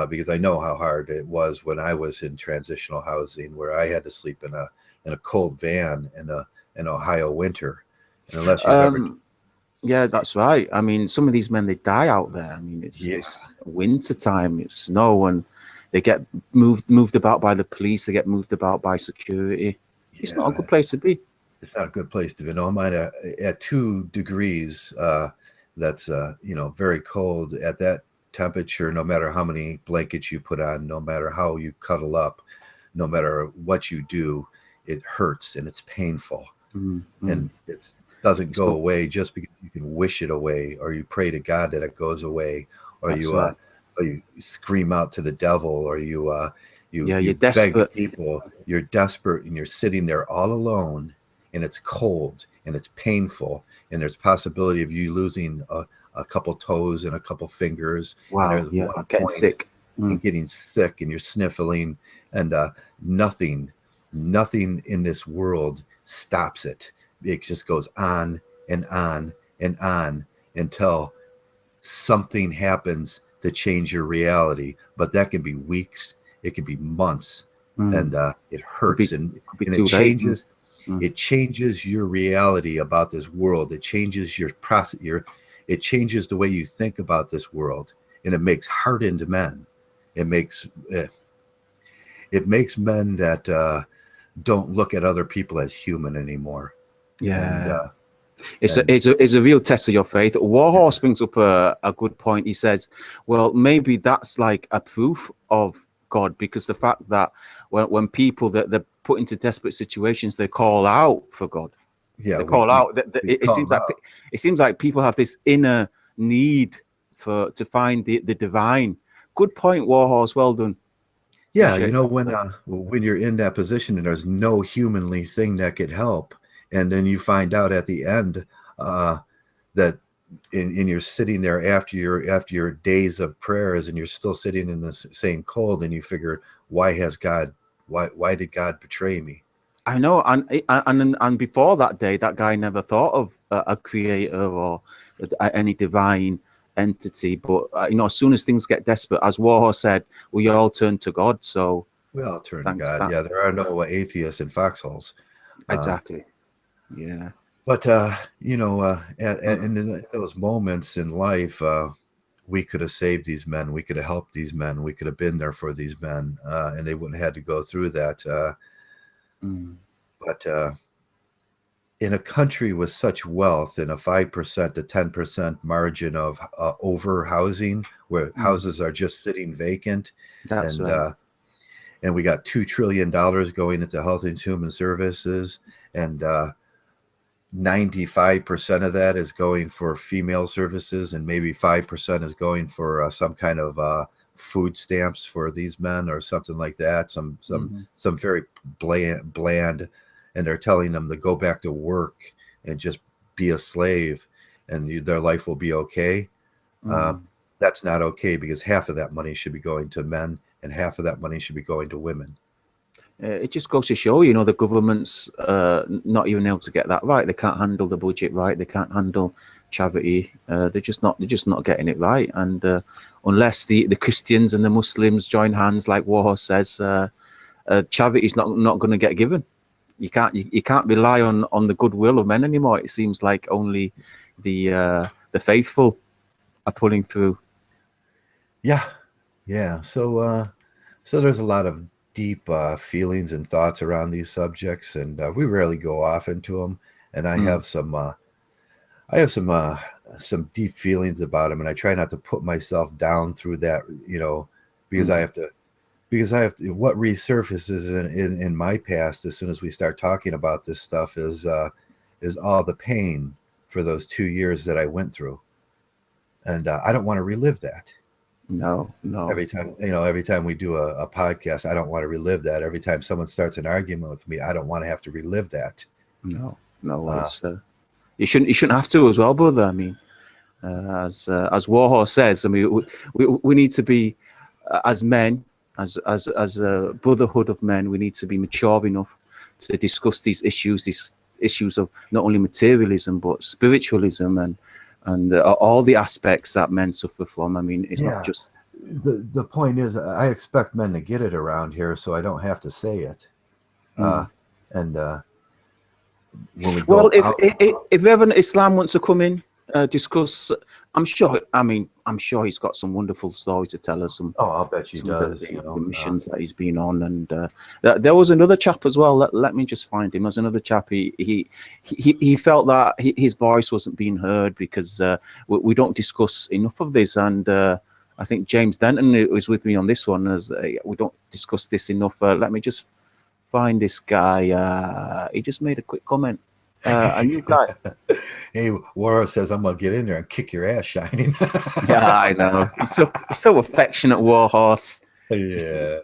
because I know how hard it was when I was in transitional housing, where I had to sleep in a cold van in an Ohio winter, and unless you've ever. Yeah, that's right. I mean, some of these men, they die out there. I mean, it's winter time, it's snow, and they get moved about by the police. They get moved about by security. It's not a good place to be. It's not a good place to be. No, mine at 2 degrees. That's very cold. At that temperature, no matter how many blankets you put on, no matter how you cuddle up, no matter what you do, it hurts and it's painful. And it doesn't go away just because you can wish it away, or you pray to God that it goes away, or or you scream out to the devil, or you beg people. You're desperate, and you're sitting there all alone, and it's cold and it's painful, and there's possibility of you losing a couple toes and a couple fingers. Wow, and there's I'm getting sick. And getting sick, and you're sniffling, and nothing in this world stops it. It just goes on and on and on until something happens to change your reality. But that can be weeks, it can be months, and it hurts, and it changes. It changes your reality about this world. It changes your process. It changes the way you think about this world, and it makes hardened men. It makes men that don't look at other people as human anymore. Yeah. And, it's a real test of your faith. Warhorse brings up a good point. He says, well, maybe that's like a proof of God, because the fact that when people that they're put into desperate situations, they call out for God. Yeah, they call out. It seems like people have this inner need to find the divine. Good point, Warhorse. Well done. Yeah, when you're in that position and there's no humanly thing that could help, and then you find out at the end that and you're sitting there after your days of prayers, and you're still sitting in the same cold, and you figure, why did God betray me? I know, and before that day, that guy never thought of a creator or any divine entity. But as soon as things get desperate, as Warhorse said, we all turn to God. So we all turn to God. Yeah, there are no atheists in foxholes. Exactly. Yeah. But in those moments in life, we could have saved these men. We could have helped these men. We could have been there for these men, and they wouldn't have had to go through that. But in a country with such wealth, and a 5% to 10% margin of overhousing, where houses are just sitting vacant, That's right. And we got $2 trillion going into health and human services, and 95% of that is going for female services, and maybe 5% is going for some kind of food stamps for these men, or something like that. Some very bland, and they're telling them to go back to work and just be a slave, and their life will be okay. That's not okay, because half of that money should be going to men, and half of that money should be going to women. It just goes to show, the government's not even able to get that right. They can't handle the budget right. They can't handle charity. They're just not getting it right. And unless the Christians and the Muslims join hands, like Warhorse says, charity is not going to get given. You can't rely on the goodwill of men anymore. It seems like only the faithful are pulling through. Yeah. So there's a lot of deep feelings and thoughts around these subjects, and we rarely go off into them. And I have some deep feelings about them, and I try not to put myself down through that, because I have to. What resurfaces in my past as soon as we start talking about this stuff is all the pain for those 2 years that I went through, and I don't want to relive that. No. Every time we do a podcast, I don't want to relive that. Every time someone starts an argument with me, I don't want to have to relive that. No. You shouldn't have to as well, brother. I mean, as Warhorse says, I mean, we need to be, as men, as a brotherhood of men, we need to be mature enough to discuss these issues of not only materialism but spiritualism and all the aspects that men suffer from. I mean, it's not just the point is, I expect men to get it around here, so I don't have to say it. When we go if Reverend Islam wants to come in, discuss, I'm sure he's got some wonderful story to tell us. I'll bet he does. The missions that he's been on, and there was another chap as well. Let me just find him. There's another chap. He felt that his voice wasn't being heard because we don't discuss enough of this, and I think James Denton was with me on this one, as we don't discuss this enough. Let me just find this guy. He just made a quick comment. A new guy. Hey, Wara says, I'm going to get in there and kick your ass, Shining. Yeah, I know. He's so affectionate, Warhorse. Yeah.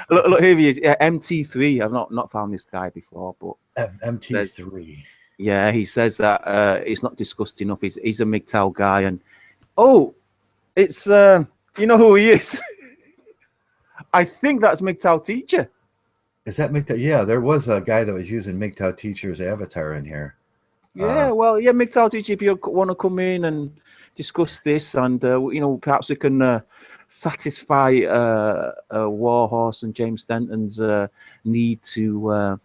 look, here he is. MT3. I've not found this guy before, but MT3. Yeah, he says that it's not discussed enough. He's a Mgtow guy, and it's you know who he is? I think that's Mgtow Teacher. Is that Mgtow? Yeah, there was a guy that was using Mgtow Teacher's avatar in here. Yeah, Mgtow Teacher, if you want to come in and discuss this, and perhaps we can satisfy Warhorse and James Denton's need to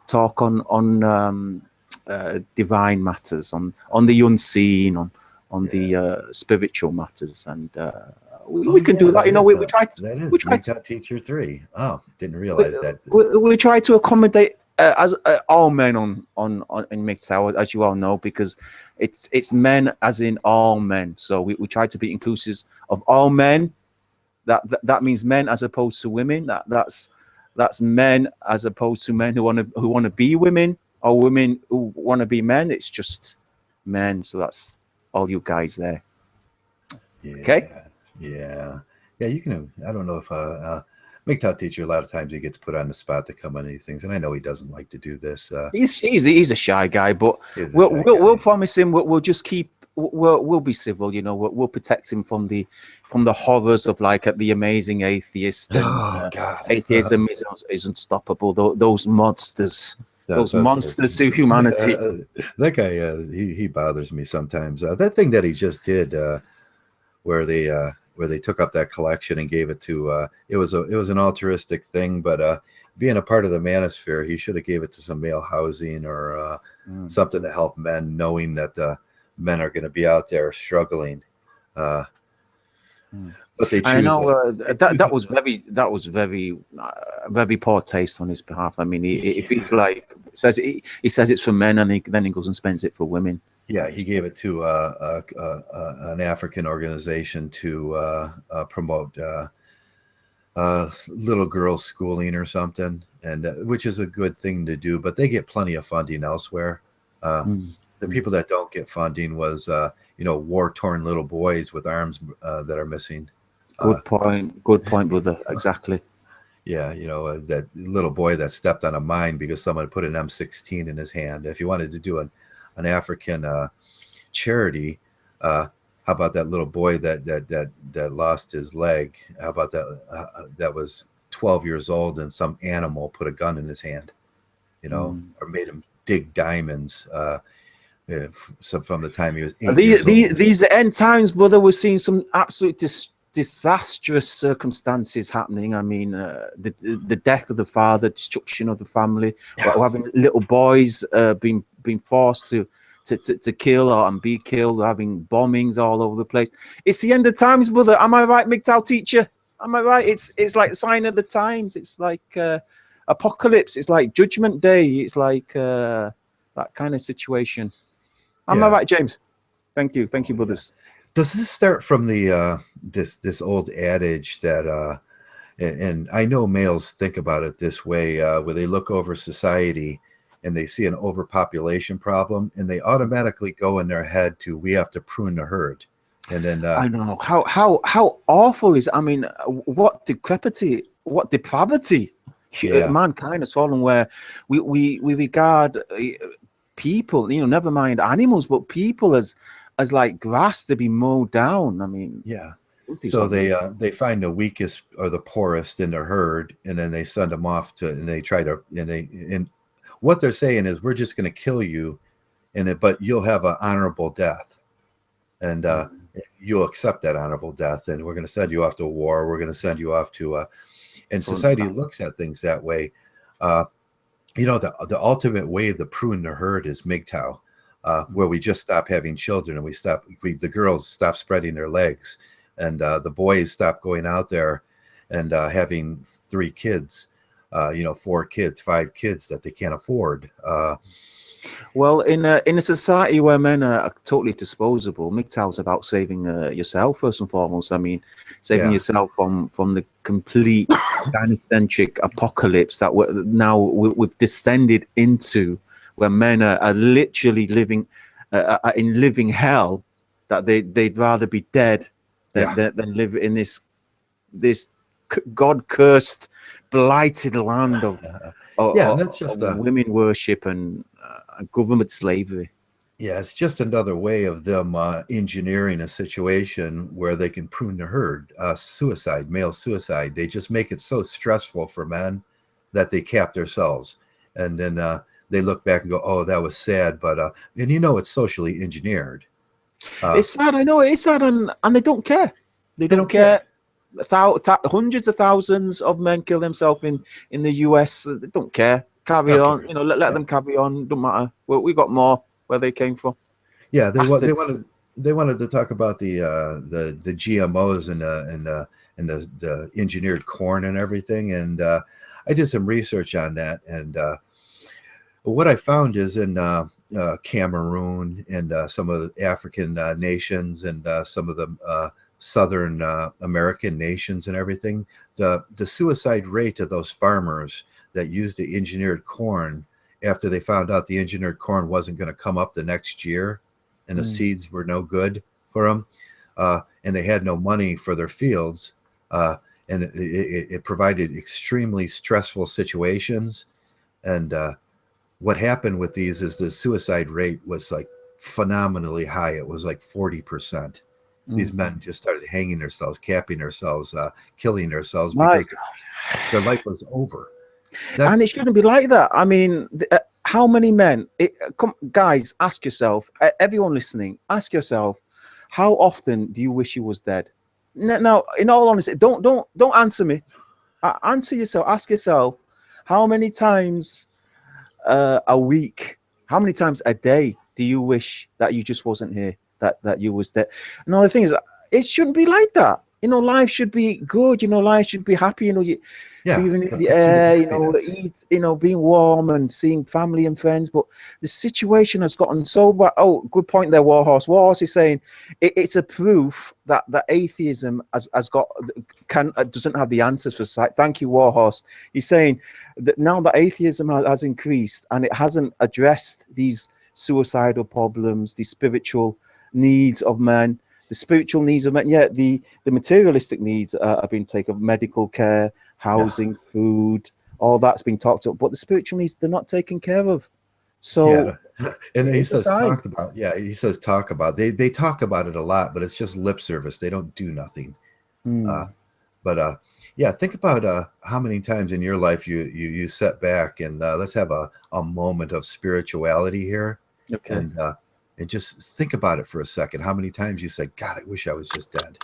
talk on divine matters, on the unseen, on the spiritual matters, and we can do that. We try to. That is Mgtow Teacher 3. Oh, didn't realize that. We try to accommodate as all men on in Mgtow, as you all know, because it's men as in all men. So we try to be inclusive of all men. That means men as opposed to women. That's men as opposed to men who want to be women, or women who want to be men. It's just men. So that's all you guys there. Yeah. Okay. Yeah. You can. I don't know if Mgtow Teacher, a lot of times he gets put on the spot to come on these things, and I know he doesn't like to do this. He's a shy guy, but we'll promise him we'll just keep. We'll be civil, We'll protect him from the horrors of like the amazing atheist. And, God, atheism is unstoppable. Those monsters, those monsters to humanity. That guy, he bothers me sometimes. That thing that he just did, where they took up that collection and gave it to. It was an altruistic thing, but being a part of the manosphere, he should have gave it to some male housing or something to help men, knowing that men are going to be out there struggling. But they choose. I know that was very poor taste on his behalf. I mean, if he's like says it's for men, and then he goes and spends it for women. Yeah, he gave it to an African organization to promote little girls schooling or something, and which is a good thing to do. But they get plenty of funding elsewhere. The people that don't get funding was, war-torn little boys with arms that are missing. Good point, brother. Exactly. Yeah, that little boy that stepped on a mine because someone put an M16 in his hand. If you wanted to do an African charity, how about that little boy that lost his leg? How about that? That was 12 years old, and some animal put a gun in his hand, or made him dig diamonds. So from the time he was 8 years old. These end times, brother, we're seeing some absolute disastrous circumstances happening. I mean, the death of the father, destruction of the family. We're having little boys being forced to kill and be killed. We're having bombings all over the place. It's the end of times, brother. Am I right, Mgtow Teacher? Am I right? It's like sign of the times. It's like apocalypse. It's like Judgment Day. It's like that kind of situation. Am I right, James? Thank you, brothers. Does this start from the this old adage that and I know males think about it this way, where they look over society and they see an overpopulation problem and they automatically go in their head to we have to prune the herd, and then I know how awful is. I mean, what decrepity, what depravity mankind has fallen, where we regard people, never mind animals, but people as like grass to be mowed down. I mean, so they find the weakest or the poorest in the herd, and then they send them off and they try to, and what they're saying is we're just going to kill you, but you'll have an honorable death, and you'll accept that honorable death, and we're going to send you off to war. We're going to send you off to and society looks at things that way. The ultimate way to prune the herd is Mgtow, where we just stop having children, and the girls stop spreading their legs, and the boys stop going out there and having 3 kids, 4 kids, 5 kids that they can't afford. Well, in a society where men are totally disposable, Mgtow's about saving yourself first and foremost. I mean, saving yourself from the complete gynocentric apocalypse that we've descended into, where men are literally living in living hell. That they'd rather be dead than live in this God cursed, blighted land of and that's just women worship and government slavery. Yeah, it's just another way of them engineering a situation where they can prune the herd. Suicide, male suicide. They just make it so stressful for men that they cap themselves. And then they look back and go, oh, that was sad. But, and it's socially engineered. It's sad. I know it's sad. And they don't care. They don't care. Hundreds of thousands of men kill themselves in the US. They don't care. Carry on. Let them carry on. Don't matter. We got more where they came from. Yeah, they wanted to talk about the GMOs and the engineered corn and everything, and I did some research on that, and what I found is in Cameroon and some of the African nations and some of the Southern American nations and everything, the suicide rate of those farmers that used the engineered corn, after they found out the engineered corn wasn't going to come up the next year and the seeds were no good for them, and they had no money for their fields, and it provided extremely stressful situations. And what happened with these is the suicide rate was like phenomenally high. It was like 40%. These men just started hanging themselves, capping themselves, killing themselves because their life was over. And it shouldn't be like that. I mean, how many men? Guys, ask yourself. Everyone listening, ask yourself, how often do you wish you was dead? Now, in all honesty, don't answer me. Answer yourself. Ask yourself, how many times a week? How many times a day do you wish that you just wasn't here? That you was dead? And the thing is, it shouldn't be like that. Life should be good. Life should be happy. Breathing in the air, eat, being warm and seeing family and friends. But the situation has gotten so bad. Oh, good point there, Warhorse. Warhorse is saying it's a proof that atheism doesn't have the answers for sight. Thank you, Warhorse. He's saying that now that atheism has increased and it hasn't addressed these suicidal problems, the spiritual needs of men. The spiritual needs of men, the materialistic needs are being taken, medical care, housing, food, all that's been talked about. But the spiritual needs, they're not taken care of. So, and he says talk about. Yeah, he says talk about. They talk about it a lot, but it's just lip service. They don't do nothing. But think about how many times in your life you set back and let's have a moment of spirituality here. Okay. And just think about it for a second. How many times you said, God, I wish I was just dead.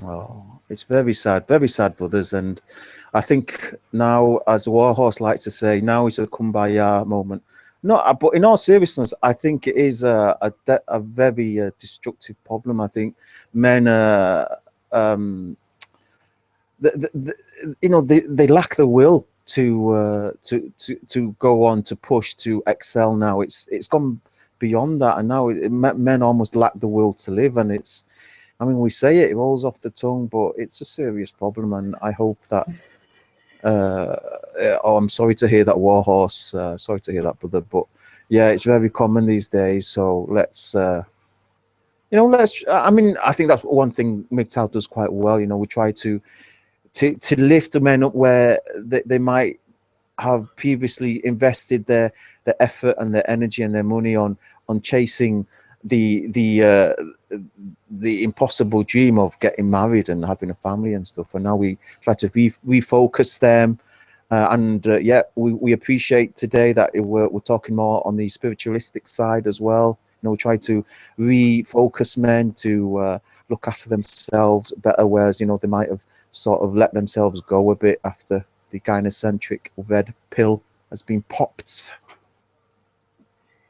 Oh, it's very sad, brothers. And I think now, as the Warhorse likes to say, now is a kumbaya moment. But in all seriousness, I think it is a very destructive problem. I think men, they lack the will to go on, to push, to excel. Now it's gone beyond that, and now men almost lack the will to live. And we say it rolls off the tongue, but it's a serious problem. And I hope that I'm sorry to hear that, Warhorse. Sorry to hear that, brother. But yeah, it's very common these days. So let's I think that's one thing Mgtow does quite well. We try to lift the men up where they might have previously invested their effort and their energy and their money on chasing the impossible dream of getting married and having a family and stuff. And now we try to refocus them. We appreciate today that we're talking more on the spiritualistic side as well. We try to refocus men to look after themselves better, whereas they might have sort of let themselves go a bit after the gynocentric red pill has been popped.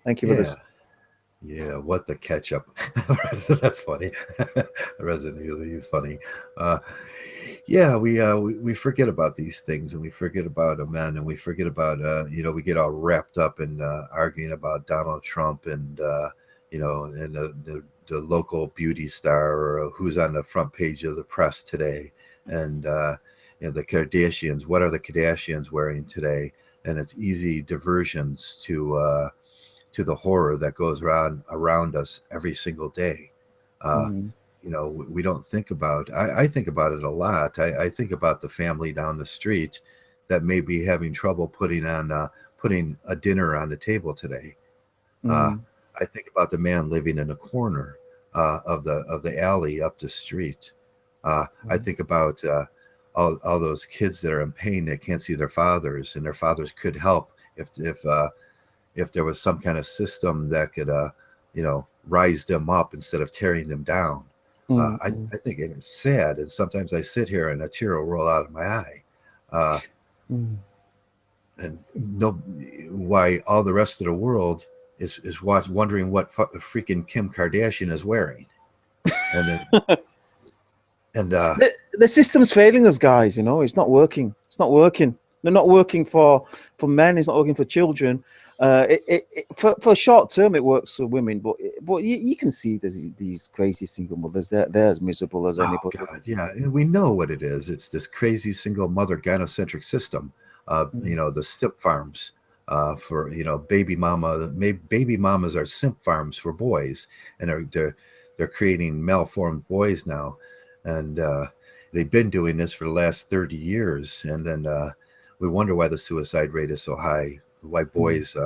Thank you for this. Yeah, what the ketchup. That's funny. Resident Evil, he's funny. Yeah, we forget about these things, and we forget about men, and we forget about we get all wrapped up in arguing about Donald Trump and and the local beauty star, or who's on the front page of the press today, and the Kardashians. What are the Kardashians wearing today? And it's easy diversions to the horror that goes around us every single day. Uh, we don't think about. I think about it a lot. I think about the family down the street that may be having trouble putting a dinner on the table today. I think about the man living in a corner of the alley up the street. I think about all those kids that are in pain that can't see their fathers, and their fathers could help if there was some kind of system that could rise them up instead of tearing them down. I think it's sad, and sometimes I sit here and a tear will roll out of my eye, and no, why all the rest of the world is wondering what freaking Kim Kardashian is wearing, and the system's failing us, guys. It's not working. It's not working. They're not working for men. It's not working for children. For short term, it works for women, but you can see there's these crazy single mothers. They're as miserable as anybody. God, yeah, and we know what it is. It's this crazy single mother gynocentric system. The simp farms for baby mama. Baby mamas are simp farms for boys, and they're creating malformed boys now, and they've been doing this for the last 30 years, and then we wonder why the suicide rate is so high. Why boys,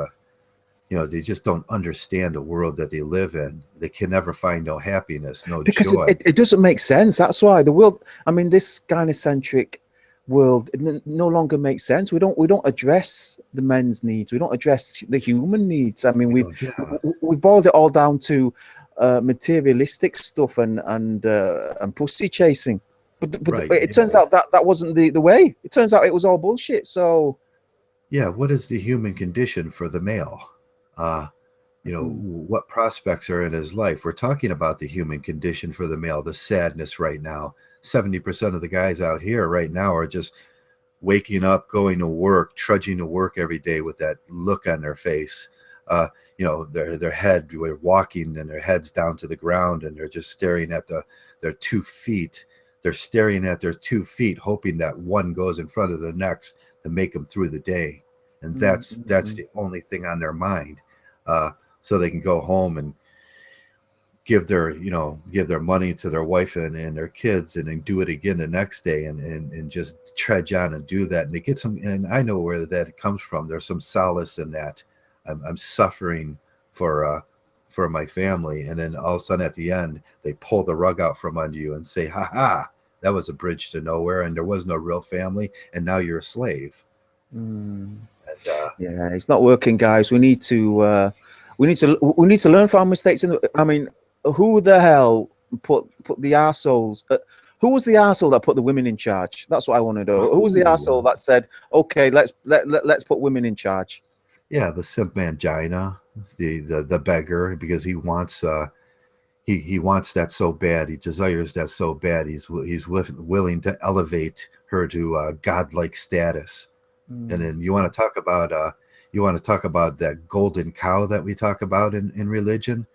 they just don't understand the world that they live in. They can never find no happiness, no joy. It doesn't make sense. That's why the world. I mean, this gynocentric world no longer makes sense. We don't address the men's needs. We don't address the human needs. I mean, we boiled it all down to materialistic stuff and pussy chasing. But it turns out that wasn't the way. It turns out it was all bullshit. So. Yeah, what is the human condition for the male? What prospects are in his life? We're talking about the human condition for the male, the sadness right now. 70% of the guys out here right now are just waking up, going to work, trudging to work every day with that look on their face. Their head, we're walking and their heads down to the ground, and they're just staring at their 2 feet. They're staring at their 2 feet, hoping that one goes in front of the next to make them through the day, and that's the only thing on their mind, so they can go home and give their money to their wife and their kids, and then do it again the next day, and just trudge on and do that. And they get some, and I know where that comes from. There's some solace in that. I'm suffering for my family, and then all of a sudden at the end they pull the rug out from under you and say, ha ha, that was a bridge to nowhere, and there was no real family, and now you're a slave. And, yeah, it's not working, guys. We need to learn from our mistakes. I mean, who the hell put the arseholes? Who was the arsehole that put the women in charge? That's what I want to know. Who was the arsehole that said, okay, let's put women in charge? Yeah, the simp mangina, the beggar, because he wants he wants that so bad. He desires that so bad. He's willing to elevate her to godlike status. And then you want to talk about that golden cow that we talk about in religion.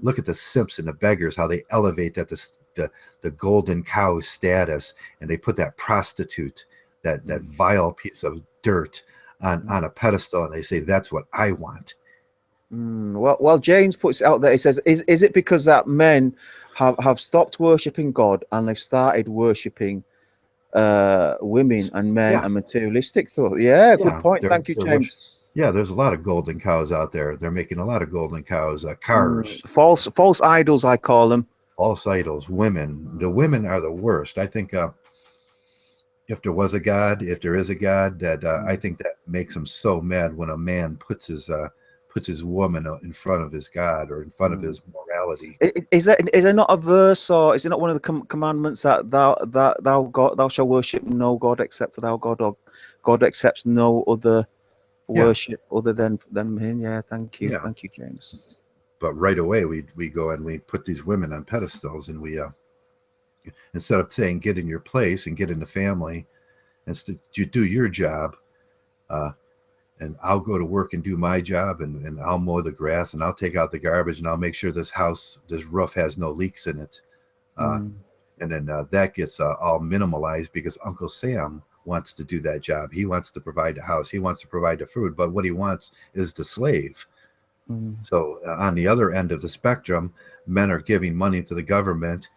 Look at the simps and the beggars, how they elevate that the golden cow status, and they put that prostitute, that vile piece of dirt on a pedestal, and they say, that's what I want. Well, James puts it out there. He says, is it because that men have stopped worshipping God and they've started worshipping women and men and materialistic thought? Yeah, good point. Thank you, James. There's a lot of golden cows out there. They're making a lot of golden cows, cars. False idols, I call them. False idols. Women. The women are the worst. I think if there is a God, that I think that makes him so mad when a man puts his woman in front of his God or in front of his morality. Is there not a verse, or is it not one of the commandments that thou shalt worship no God except for thou God, or God accepts no other worship other than him? Yeah, thank you, James. But right away we go and we put these women on pedestals, and we instead of saying get in your place and get in the family, instead you do your job, and I'll go to work and do my job, and I'll mow the grass, and I'll take out the garbage, and I'll make sure this roof has no leaks in it. And then that gets all minimalized because Uncle Sam wants to do that job. He wants to provide the house. He wants to provide the food. But what he wants is the slave. So on the other end of the spectrum, men are giving money to the government.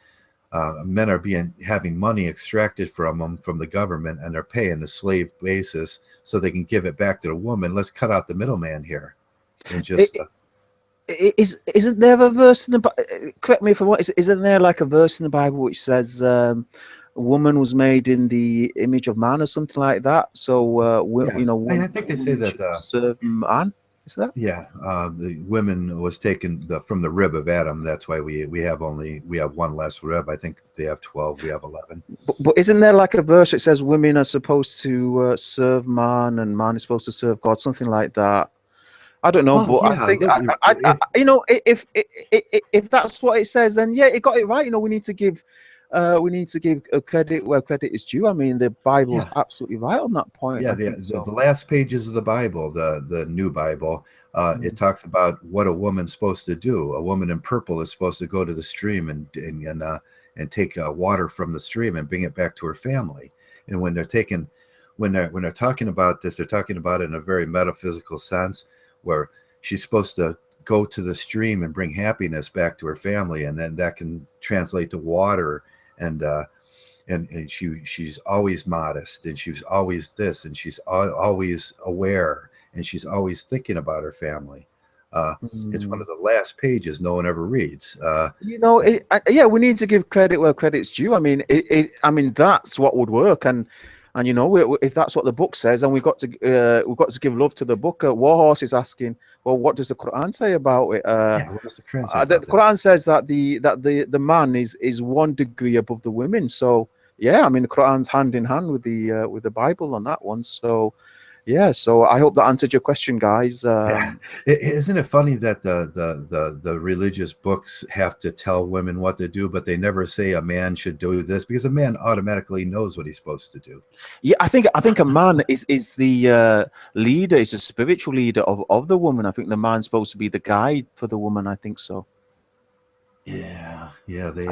Men are having money extracted from them from the government, and they're paying the slave basis so they can give it back to the woman. Let's cut out the middleman here, and just. Isn't there a verse in the Bible? Correct me if I'm wrong. Isn't there like a verse in the Bible which says a woman was made in the image of man or something like that? So you know, I think they say that serve man. Is that? Yeah, the women was taken from the rib of Adam. That's why we have one less rib. I think they have 12. We have 11. But isn't there like a verse that says women are supposed to serve man and man is supposed to serve God, something like that? I don't know, but yeah, I think you know, if that's what it says, then yeah, it got it right. You know, we need to give credit where credit is due. I mean, the Bible is absolutely right on that point. Yeah, the last pages of the Bible, the New Bible, it talks about what a woman's supposed to do. A woman in purple is supposed to go to the stream and take water from the stream and bring it back to her family. And when they're talking about this, they're talking about it in a very metaphysical sense, where she's supposed to go to the stream and bring happiness back to her family, and then that can translate to water, and she's always modest, and she's always this, and she's always aware, and she's always thinking about her family. It's one of the last pages no one ever reads. You know, yeah, we need to give credit where credit's due. I mean, I mean, that's what would work, and you know, if that's what the book says, and we've got to give love to the book. Warhorse is asking, well, what does the Quran say about it? What does the Quran say? The Quran says that the man is 1 degree above the women. So yeah, I mean, the Quran's hand in hand with the Bible on that one. So yeah, so I hope that answered your question, guys. Isn't it funny that the religious books have to tell women what to do, but they never say a man should do this, because a man automatically knows what he's supposed to do. Yeah, I think a man is the leader, is the spiritual leader of the woman. I think the man's supposed to be the guide for the woman. I think so. Yeah, they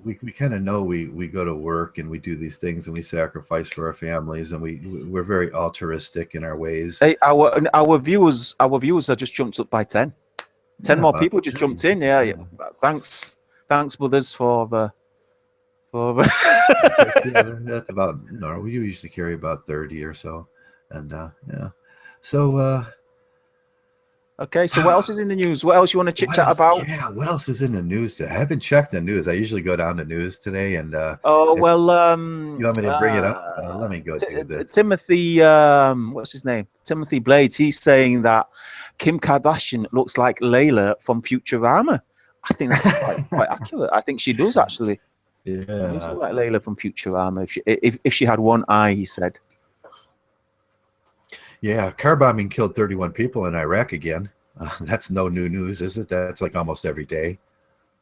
we kind of know we go to work and we do these things and we sacrifice for our families, and we're very altruistic in our ways. Hey, our viewers have just jumped up by 10 more people just jumped in. Yeah. Thanks brothers for that's about normal. We usually carry about 30 or so, and so okay, so what else is in the news? What else you want to chit chat about? Yeah, what else is in the news today? I haven't checked the news. I usually go down to news today, and you want me to bring it up? Let me go do this. Timothy, what's his name? Timothy Blades. He's saying that Kim Kardashian looks like Layla from Futurama. I think that's quite accurate. I think she does actually. Yeah, she looks like Layla from Futurama if she had one eye. He said. Yeah, car bombing killed 31 people in Iraq again. That's no new news, is it? That's like almost every day.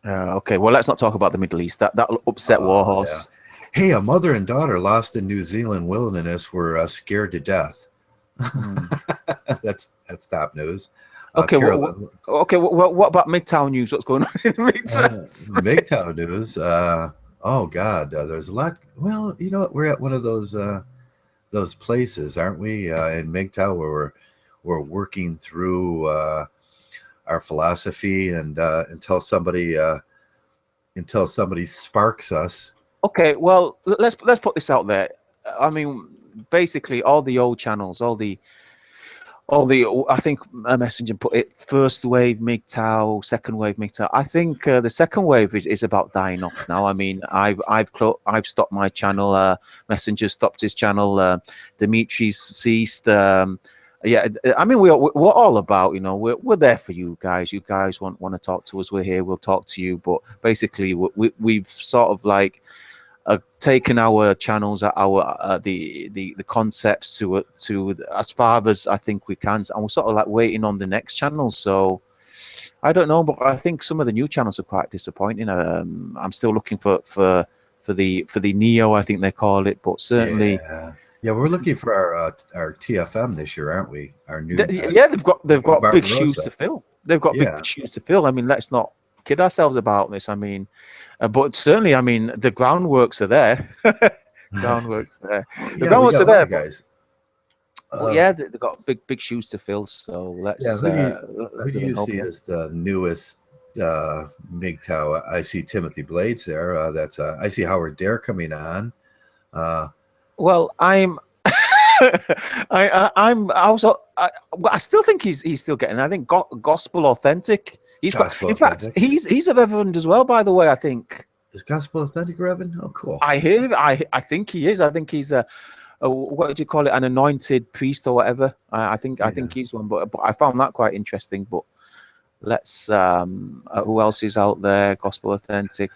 Okay, well, let's not talk about the Middle East. That'll upset Warhorse. Yeah. Hey, a mother and daughter lost in New Zealand wilderness were scared to death. That's top news. Okay, what about Mgtow news? What's going on in Mgtow? Mgtow news. Oh God, there's a lot. Well, you know what? We're at one of those places, aren't we? In Mgtow, where we're working through our philosophy, and until somebody sparks us. Okay, well, let's put this out there. I mean, basically, all the old channels, all the I think Messenger put it, first wave Mgtow, second wave Mgtow. I think the second wave is about dying off now. I mean, I've stopped my channel. Messenger stopped his channel. Dimitri's ceased. Yeah, I mean, we're all about, you know, we're there for you guys. You guys want to talk to us, we're here. We'll talk to you. But basically, we've sort of like taken our channels, our the concepts to as far as I think we can, and we're sort of like waiting on the next channel. So I don't know, but I think some of the new channels are quite disappointing. I'm still looking for the Neo, I think they call it, but certainly. Yeah, we're looking for our TFM this year, aren't we? Our new they've got big shoes to fill. They've got big shoes to fill. I mean, let's not kid ourselves about this. I mean, but certainly, I mean, the groundworks are there. Groundworks there. The groundworks are there, guys. But yeah, they've got big shoes to fill. So let's. Who do you see as the newest Mgtow? I see Timothy Blades there. I see Howard Dare coming on. Well, I'm I still think he's still getting. I think Gospel Authentic. In fact, he's a Reverend as well. By the way, I think is Gospel Authentic Reverend. Oh, cool. I hear. I think he is. I think he's a what do you call it? An anointed priest or whatever. I think he's one. But I found that quite interesting. But let's who else is out there? Gospel Authentic.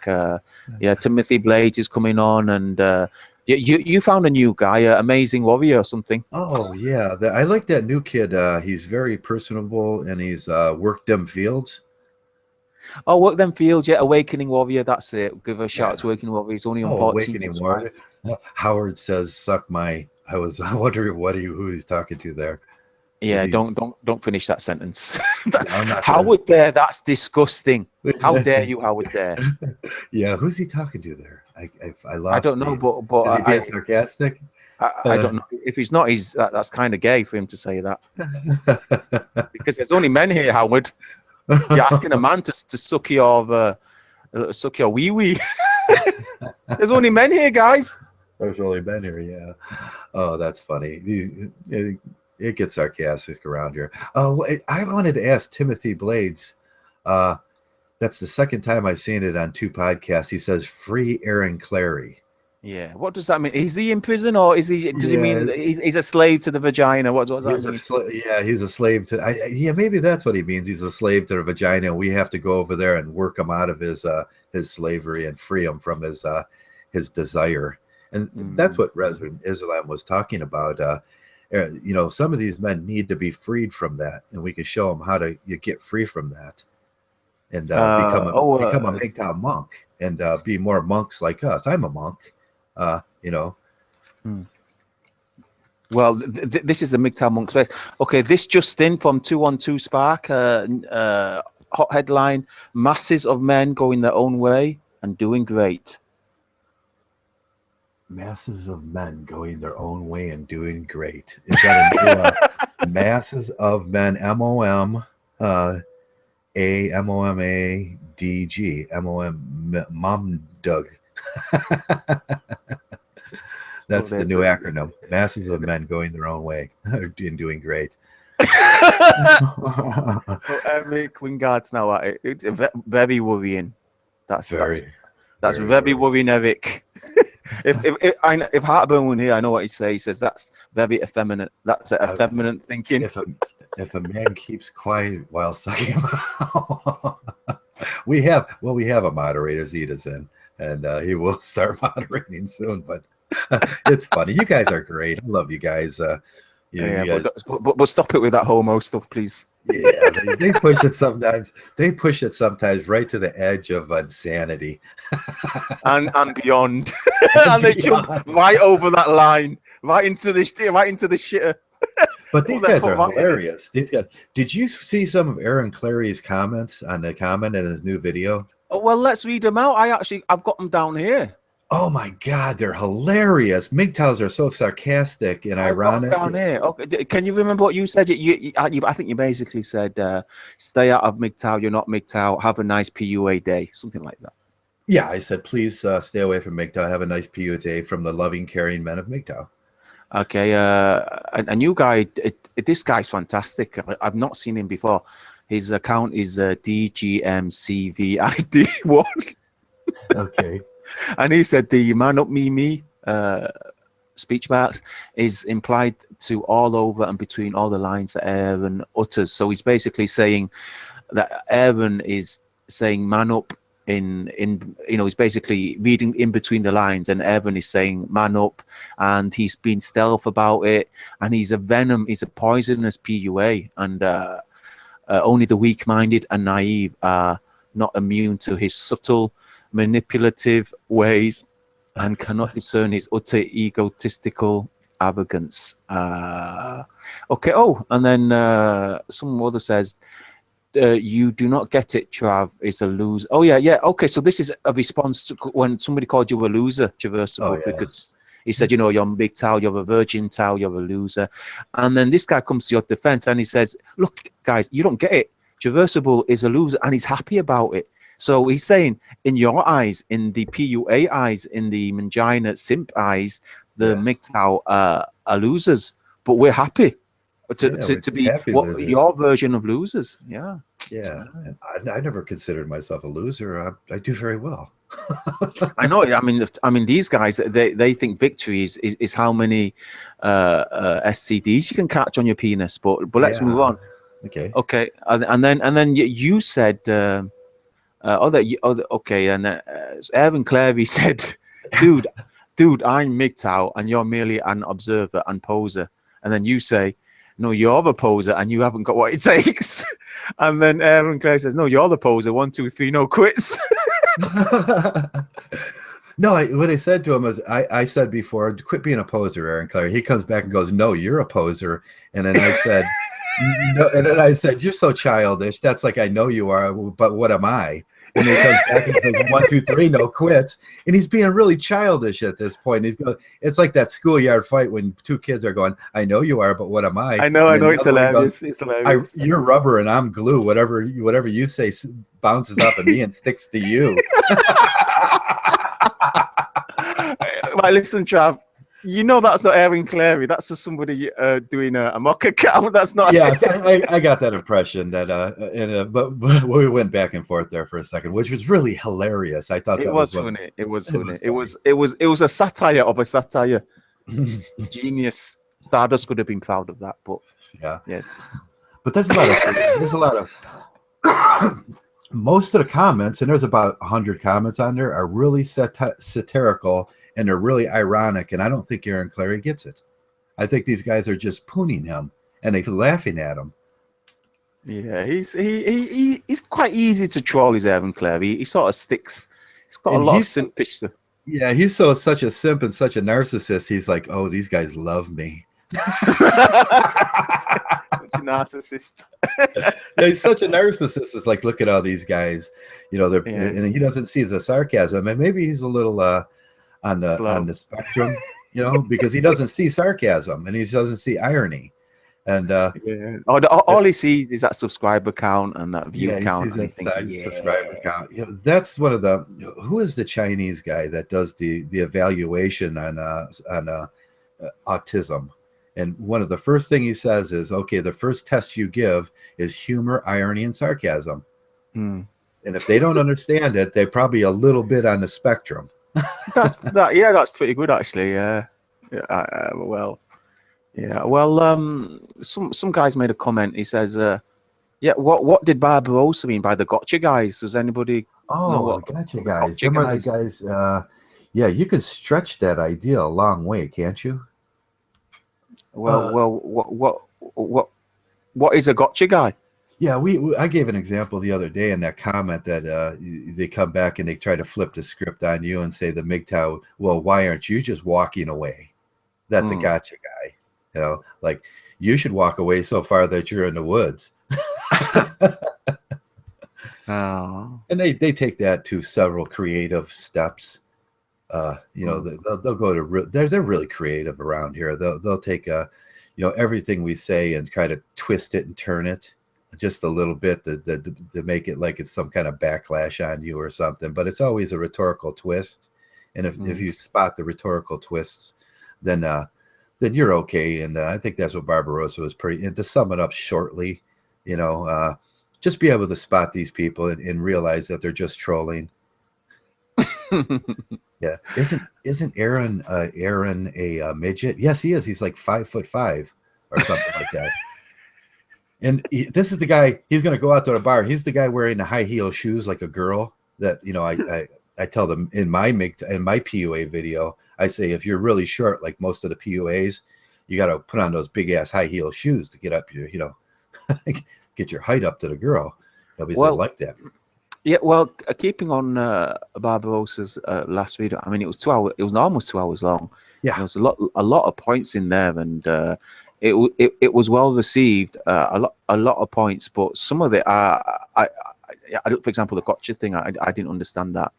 Timothy Blades is coming on, and you found a new guy, Amazing Warrior or something. Oh yeah, I like that new kid. He's very personable, and he's worked them fields. Oh, work them fields, yeah. Awakening Warrior, that's it. Give a shout out to Awakening Warrior. He's only on Awakening Warrior. Howard says, "Suck my." I was wondering who he's talking to there. Yeah, don't finish that sentence. Howard Dare, that's disgusting. How dare you, Howard Dare? Yeah, who's he talking to there? I lost. I don't know, but is he being sarcastic? I don't know. If he's not, that's kind of gay for him to say that. Because there's only men here, Howard. You're asking a man to suck your wee wee. There's only men here, guys. There's only men here, yeah. Oh, that's funny. It gets sarcastic around here. I wanted to ask Timothy Blades. That's the second time I've seen it on 2 podcasts. He says, "Free Aaron Clary." Yeah, what does that mean? Is he in prison, or is he? Does he mean he's a slave to the vagina? What does that mean? He's a slave to. Maybe that's what he means. He's a slave to the vagina. We have to go over there and work him out of his slavery and free him from his desire. And that's what Reverend Islam was talking about. Some of these men need to be freed from that, and we can show them how to get free from that, and become a Mgtow monk, and be more monks like us. I'm a monk. Well, this is the Mgtow monk space. Okay, this just in from 212 Spark, hot headline: masses of men going their own way and doing great. Masses of men going their own way and doing great. Is that a new masses of men? MOM AMOMADG Mom Doug. That's the new acronym. Masses of men going their own way and doing great. Eric Wingard's now at it. It's very worrying. That's very worrying, Eric. If Heartburn were here, I know what he'd say. He says that's very effeminate. That's effeminate thinking. If a man keeps quiet while sucking him out, we have a moderator, Zeta's in, and he will start moderating soon. But it's funny. You guys are great. I love you guys. But stop it with that homo stuff, please. Yeah, they push it sometimes. They push it sometimes right to the edge of insanity, and beyond. And they jump right over that line, right into the shitter. But these guys are hilarious. These guys. Did you see some of Aaron Clary's comments on the comment in his new video? Oh well, let's read them out. I've got them down here. Oh my God, they're hilarious. Mgtows are so sarcastic and ironic. Down here. Okay. Can you remember what you said? I think you basically said, "Stay out of Mgtow. You're not Mgtow. Have a nice PUA day," something like that. Yeah, I said, please stay away from Mgtow. Have a nice PUA day from the loving, caring men of Mgtow. Okay. A new guy. This guy's fantastic. I've not seen him before. His account is DGMCVID1. Okay. And he said the "man up me" speech marks is implied to all over and between all the lines that Aaron utters. So he's basically saying that Aaron is saying "man up" he's basically reading in between the lines, and Aaron is saying "man up," and he's been stealth about it, and he's a poisonous PUA, and only the weak-minded and naive are not immune to his subtle, manipulative ways and cannot discern his utter egotistical arrogance. Okay. Oh, and then some other says, you do not get it, Trav is a loser. Oh, yeah. Okay, so this is a response to when somebody called you a loser, Traversable, because he said, you're Mgtow, you're a virgin Tau, you're a loser. And then this guy comes to your defense and he says, look, guys, you don't get it. Traversable is a loser and he's happy about it. So he's saying, in your eyes, in the PUA eyes, in the Mangina simp eyes, the Mgtow are losers, but we're happy to be what losers. Your version of losers. Yeah. I never considered myself a loser. I do very well. I know. I mean, these guys, they think victory is how many STDs you can catch on your penis. But let's move on. Okay. And then you said, okay. And Evan Clary said, dude, I'm Mgtow and you're merely an observer and poser. And then you say, no, you're the poser and you haven't got what it takes. And then Aaron Clay says, no, you're the poser. 1, 2, 3, no quits. No, what I said to him is, I said before, quit being a poser, Aaron Clay. He comes back and goes, no, you're a poser. And then I said, no, and then I said, you're so childish. That's like, I know you are, but what am I? And he comes back and says, 1, 2, 3, no quits. And he's being really childish at this point. He's going, it's like that schoolyard fight when two kids are going, I know you are, but what am I? I know, it's hilarious. It's hilarious. You're rubber and I'm glue. Whatever you say bounces off of me and sticks to you. Right, listen, Trav. That's not Aaron Clary. That's just somebody doing a mock account. That's not. Yeah, I got that impression that, but we went back and forth there for a second, which was really hilarious. I thought that was funny. It was funny. It was a satire of a satire. Genius. Stardust could have been proud of that, but yeah. But there's a lot of most of the comments, and there's about 100 comments on there, are really satirical and they're really ironic. And I don't think Aaron Clary gets it. I think these guys are just pooning him and they're laughing at him. Yeah, he's quite easy to troll. Is Aaron Clary? He sort of sticks. He's got a lot of simpish stuff. Yeah, he's such a simp and such a narcissist. He's like, oh, these guys love me. Such a narcissist. Yeah, he's such a narcissist. It's like, look at all these guys. And he doesn't see the sarcasm, and maybe he's a little on the spectrum, because he doesn't see sarcasm and he doesn't see irony. And all he sees is that subscriber count and that view count. Subscriber count. That's one of the. Who is the Chinese guy that does the evaluation on autism? And one of the first thing he says is, okay, the first test you give is humor, irony, and sarcasm. And if they don't understand it, they're probably a little bit on the spectrum. That's pretty good actually. Some guys made a comment. He says, what did Barbarossa mean by the gotcha guys? Does anybody know what gotcha guys? Them are the guys. You could stretch that idea a long way, can't you? What is a gotcha guy? Yeah, I gave an example the other day in that comment that they come back and they try to flip the script on you and say the Mgtow, well, why aren't you just walking away? That's a gotcha guy. Like you should walk away so far that you're in the woods. And they take that to several creative steps. They'll go to they're really creative around here. They'll take everything we say and kind of twist it and turn it just a little bit to make it like it's some kind of backlash on you or something. But it's always a rhetorical twist. And if you spot the rhetorical twists, then you're okay. And I think that's what Barbarossa was pretty. And to sum it up shortly, just be able to spot these people and realize that they're just trolling. Yeah, isn't Aaron a midget? Yes, he is. He's like 5'5" or something like that. And this is the guy. He's going to go out to the bar. He's the guy wearing the high heel shoes like a girl. That I tell them in my PUA video. I say if you're really short, like most of the PUAs, you got to put on those big ass high heel shoes to get up your get your height up to the girl. Nobody's like that. Yeah, well, keeping on Barbarossa's last video, I mean, it was 2 hours. It was almost 2 hours long. Yeah. There was a lot of points in there, and it was well received. A lot of points, but some of it, I don't. For example, the gotcha thing, I didn't understand that.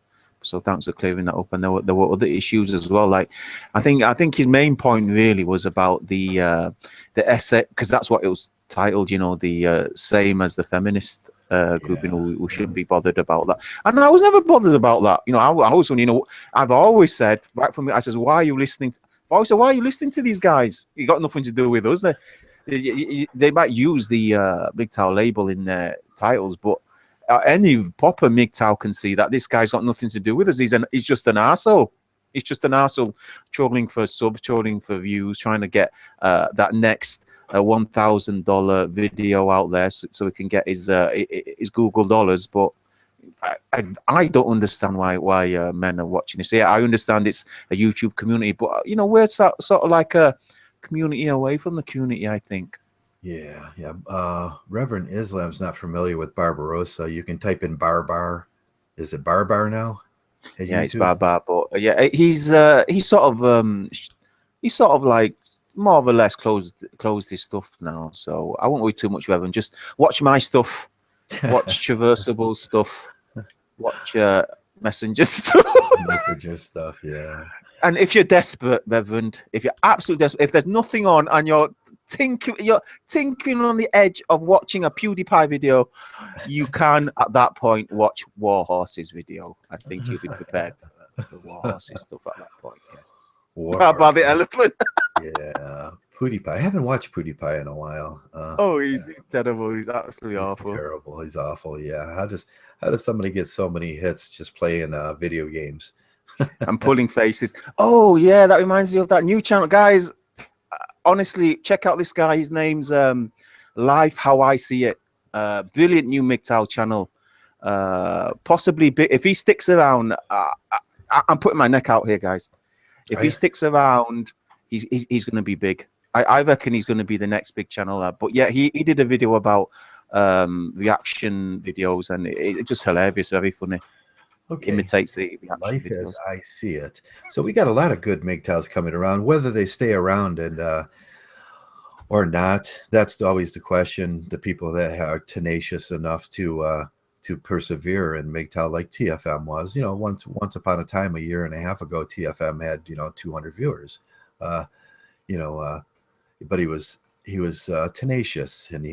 So thanks for clearing that up. And there were other issues as well. Like, I think his main point really was about the essay, because that's what it was titled. You know, the same as the feminist group. You know, we shouldn't be bothered about that. And I was never bothered about that. You know, I was, you know, I've always said right from I says, why are you listening? I always said, why are you listening to these guys? You got nothing to do with us. They might use the Mgtow label in their titles, but any proper Mgtow can see that this guy's got nothing to do with us. He's just an arsehole. He's just an arsehole trolling for subs, trolling for views, trying to get that next $1,000 video out there so he can get his Google dollars. But I don't understand why men are watching this. Yeah, I understand it's a YouTube community, but you know, we're sort of like a community away from the community, I think. Yeah. Reverend Islam's not familiar with Barbarossa. You can type in Barbar. Is it Barbar now? Yeah, it's Barbar, but yeah, he's sort of like more or less closed his stuff now. So I won't worry too much, Reverend. Just watch my stuff, watch Traversable stuff, watch Messenger stuff. Messenger stuff, yeah. And if you're desperate, Reverend, if you're absolutely desperate, if there's nothing on and you're tinkering on the edge of watching a PewDiePie video, you can at that point watch War Horses video. I think you'll be prepared for War Horses stuff at that point. Yes. About the elephant. Yeah, PewDiePie. I haven't watched PewDiePie in a while. He's terrible. He's absolutely awful. Terrible. He's awful. Yeah. How does somebody get so many hits just playing video games? And pulling faces. Oh yeah, that reminds me of that new channel, guys. Honestly, check out this guy. His name's Life How I See It. Brilliant new Mgtow channel. Possibly if he sticks around. I'm putting my neck out here, guys. If he sticks around, he's going to be big. I reckon he's going to be the next big channel. But yeah, he did a video about reaction videos, and it's just hilarious, very funny. Okay. Imitates the Life videos. As I See It. So we got a lot of good Mgtows coming around. Whether they stay around and or not, that's always the question. The people that are tenacious enough to persevere in Mgtow, like TFM was. You know, once upon a time, a year and a half ago, TFM had 200 viewers. But he was tenacious, and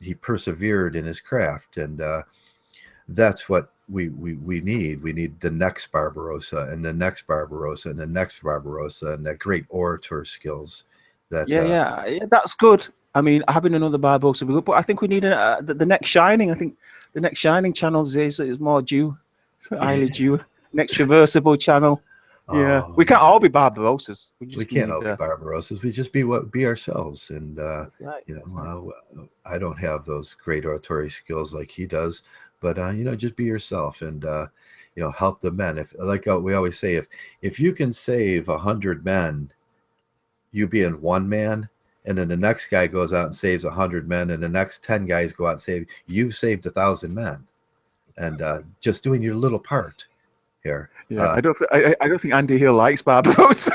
he persevered in his craft, and that's what we need. We need the next Barbarossa and the next Barbarossa and the next Barbarossa, and that great orator skills. That yeah, that's good. I mean, having another Barbarossa would be good, but I think we need the next Shining. I think the next Shining channel is more due, highly due. Next Traversable channel. Yeah, we can't all be Barbarossas. We can't all be Barbarossas. We just be ourselves, and that's right. I don't have those great oratory skills like he does. But just be yourself, and help the men. If, like we always say, if you can save 100 men, you being one man, and then the next guy goes out and saves 100 men, and the next 10 guys go out and save, you've saved 1,000 men, and just doing your little part here. Yeah, I don't think Andy Hill likes Barbarossa.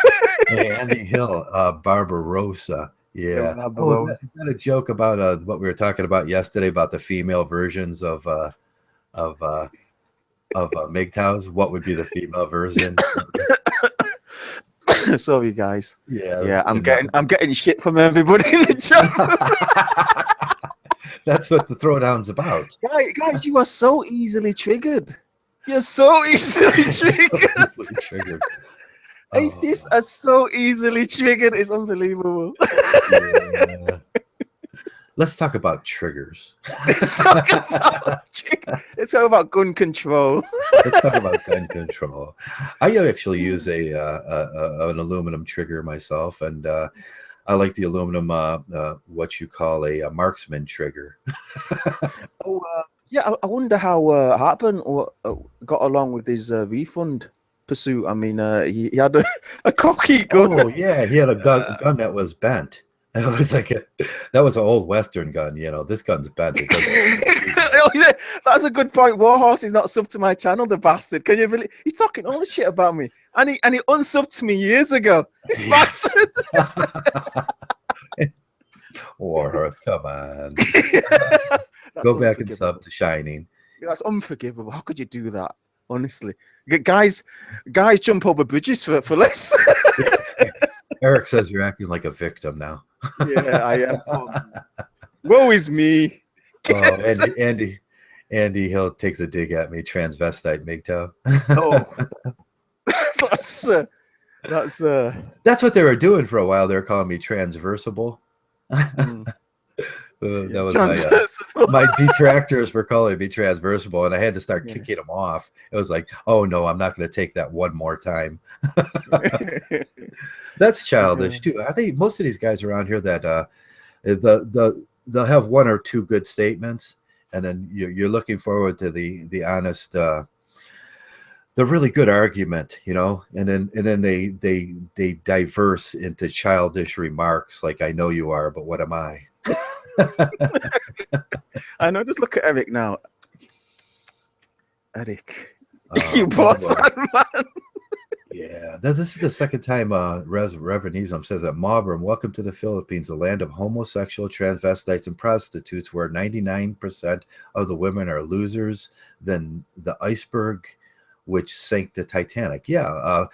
Hey, Andy Hill, Barbarossa. Yeah. Is that a joke about what we were talking about yesterday about the female versions of Mgtows? What would be the female version? Sorry, guys. Yeah. I'm getting shit from everybody in the chat. That's what the throwdown's about. Guys, you are so easily triggered. You're so easily triggered. Atheists are so easily triggered. It's unbelievable. Yeah. Let's talk about triggers. Let's talk about gun control. Let's talk about gun control. I actually use an aluminum trigger myself, and I like the aluminum, what you call a marksman trigger. Yeah, I wonder how Hartman got along with his refund pursuit. I mean, he had a cocky gun. Oh yeah, he had a gun that was bent. It was like that was an old Western gun. This gun's bent. That's a good point. Warhorse is not subbed to my channel, the bastard. Can you really? He's talking all this shit about me, and he unsubbed to me years ago. This bastard. Warhorse, come on. Go back and sub to Shining. That's unforgivable. How could you do that? Honestly, guys jump over bridges for less. Eric says you're acting like a victim now. Yeah, I am. Woe is me. Oh, Andy Hill takes a dig at me, transvestite Mgtow. That's what they were doing for a while. They were calling me Traversable. That was my detractors were calling me Traversable, and I had to start kicking them off. It was like, oh no, I'm not going to take that one more time. That's childish too. I think most of these guys around here that they'll have one or two good statements, and then you're looking forward to the honest, the really good argument, and then they diverse into childish remarks like, I know you are, but what am I? I know. Just look at Eric now. Eric, you boss man. Yeah, this is the second time Reverend Nizam says that Marlborough, welcome to the Philippines, a land of homosexual, transvestites, and prostitutes, where 99% of the women are losers than the iceberg which sank the Titanic. Yeah,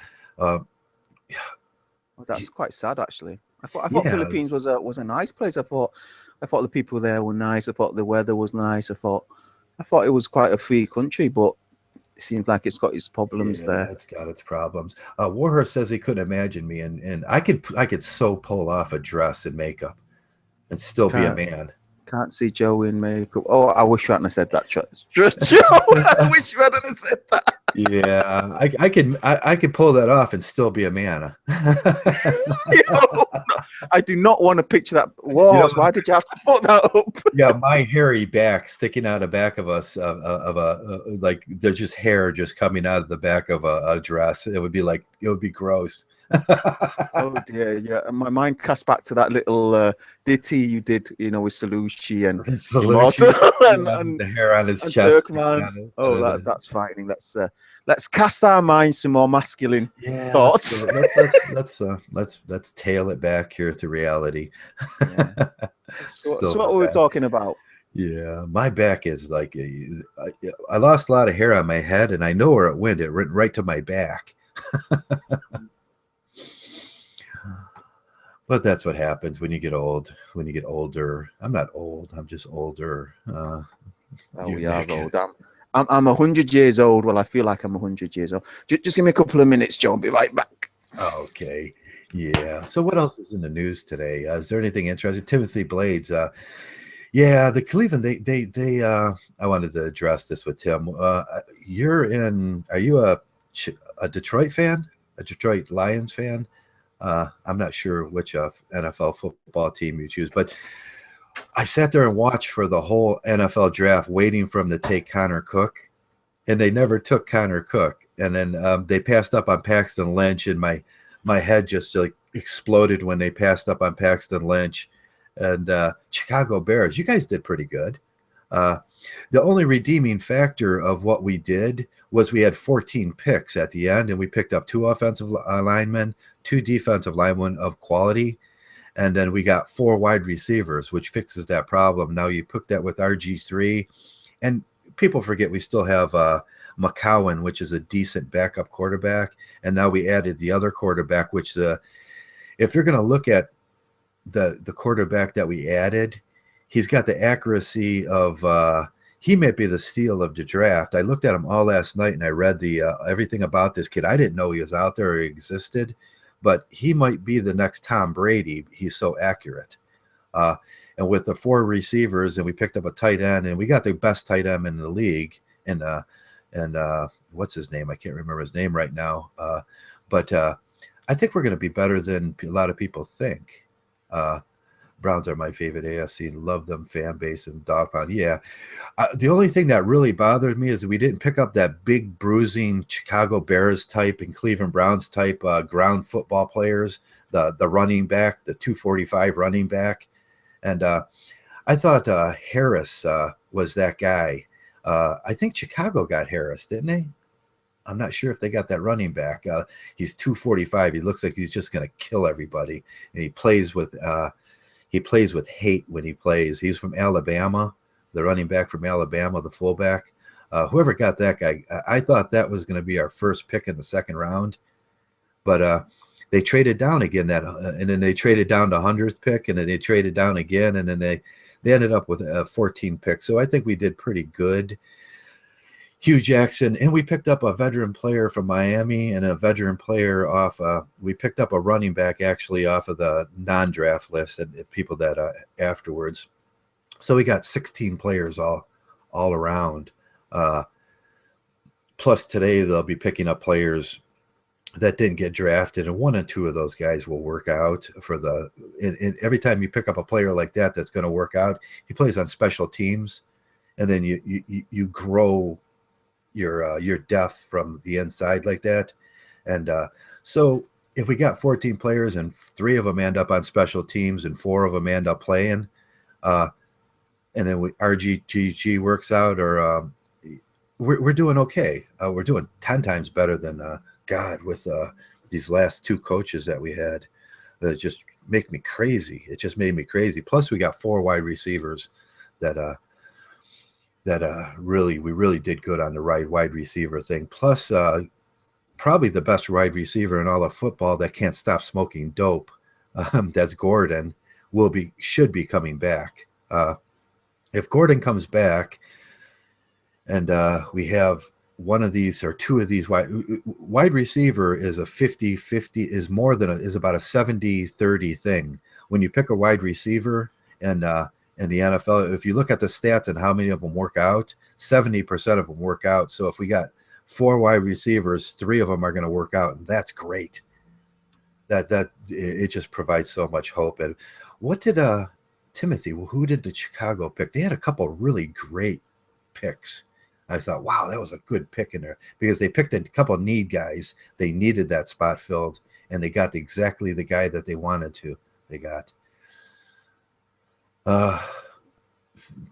that's quite sad, actually. I thought Philippines was a nice place. I thought the people there were nice. I thought the weather was nice. I thought it was quite a free country, but it seems like it's got its problems there. It's got its problems. Warhorse says he couldn't imagine me, and I could so pull off a dress and makeup and still be a man. Can't see Joe in makeup. Oh, I wish you hadn't said that, Joe. I wish you hadn't said that. Yeah, I could pull that off and still be a man. I do not want to picture that. Warhorse, why did you have to put that up? Yeah, my hairy back sticking out the back of us like there's just hair just coming out of the back of a dress. It would be gross. Oh dear, yeah. And my mind cast back to that little ditty you did, with Salucci and the hair on his chest. That's frightening. Let's cast our minds to more masculine thoughts. Let's tail it back here to reality. Yeah. So what were we talking about? Yeah, my back is like I lost a lot of hair on my head, and I know where it went. It went right to my back. But that's what happens when you get old. When you get older, I'm not old. I'm just older. We are old. I'm 100 years old. Well, I feel like I'm 100 years old. Just give me a couple of minutes, Joe. I'll be right back. Okay. Yeah. So what else is in the news today? Is there anything interesting? Timothy Blades. The Cleveland. They. I wanted to address this with Tim. Are you a Detroit fan? A Detroit Lions fan? I'm not sure which NFL football team you choose, but I sat there and watched for the whole NFL draft, waiting for them to take Connor Cook, and they never took Connor Cook. And then they passed up on Paxton Lynch, and my head just like exploded when they passed up on Paxton Lynch. And Chicago Bears, you guys did pretty good. The only redeeming factor of what we did was we had 14 picks at the end, and we picked up 2 offensive linemen, 2 defensive linemen of quality, and then we got 4 wide receivers, which fixes that problem. Now you put that with RG3, and people forget we still have McCowan, which is a decent backup quarterback, and now we added the other quarterback, which if you're going to look at the quarterback that we added, he's got the accuracy of he might be the steal of the draft. I looked at him all last night, and I read everything about this kid. I didn't know he was out there or existed, but he might be the next Tom Brady. He's so accurate. And with the 4 receivers, and we picked up a tight end, and we got the best tight end in the league. And what's his name? I can't remember his name right now. But I think we're going to be better than a lot of people think. Browns are my favorite AFC, and love them fan base and dog pound. Yeah. The only thing that really bothered me is we didn't pick up that big bruising Chicago Bears type and Cleveland Browns type ground football players, the running back, the 245 running back. And I thought Harris was that guy. I think Chicago got Harris, didn't they? I'm not sure if they got that running back. He's 245. He looks like he's just going to kill everybody. And he plays with hate when he plays. He's from Alabama, the running back from Alabama, the fullback. Whoever got that guy, I thought that was going to be our first pick in the second round. But they traded down again and then they traded down to 100th pick, and then they traded down again, and then they ended up with a 14 pick. So I think we did pretty good. Hugh Jackson, and we picked up a veteran player from Miami and a veteran player off. We picked up a running back actually off of the non-draft list and people that afterwards. So we got 16 players all around. Plus today they'll be picking up players that didn't get drafted, and one or two of those guys will work out for the. And every time you pick up a player like that that's going to work out, he plays on special teams, and then you grow your depth from the inside like that. And so if we got 14 players and 3 of them end up on special teams and 4 of them end up playing, and then RGG works out, or we're doing okay. We're doing 10 times better than God with these last 2 coaches that we had. That just make me crazy. It just made me crazy. Plus we got 4 wide receivers that we really did good on the right wide receiver thing. Plus, probably the best wide receiver in all of football that can't stop smoking dope. That's Gordon. Should be coming back. If Gordon comes back, and we have one of these or 2 of these wide receiver is a 50-50 is about a 70-30 thing. When you pick a wide receiver and in the NFL, if you look at the stats and how many of them work out, 70% of them work out. So if we got 4 wide receivers, 3 of them are going to work out, and that's great. That it just provides so much hope. And what did Timothy? Who did the Chicago pick? They had a couple really great picks. I thought, wow, that was a good pick in there, because they picked a couple need guys. They needed that spot filled, and they got exactly the guy that they wanted to. They got. The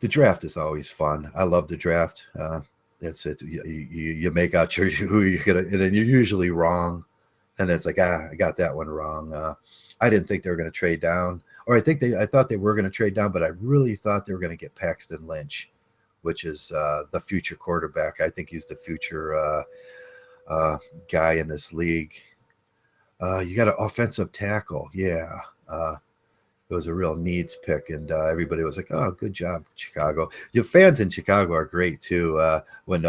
draft is always fun. I love the draft. That's it. You make out who you're gonna, and then you're usually wrong, and it's like, I got that one wrong. I didn't think they were going to trade down, or I thought they were going to trade down, but I really thought they were going to get Paxton Lynch, which is the future quarterback. I think he's the future guy in this league. You got an offensive tackle, yeah. It was a real needs pick, and everybody was like, "Oh, good job, Chicago." Your fans in Chicago are great too. When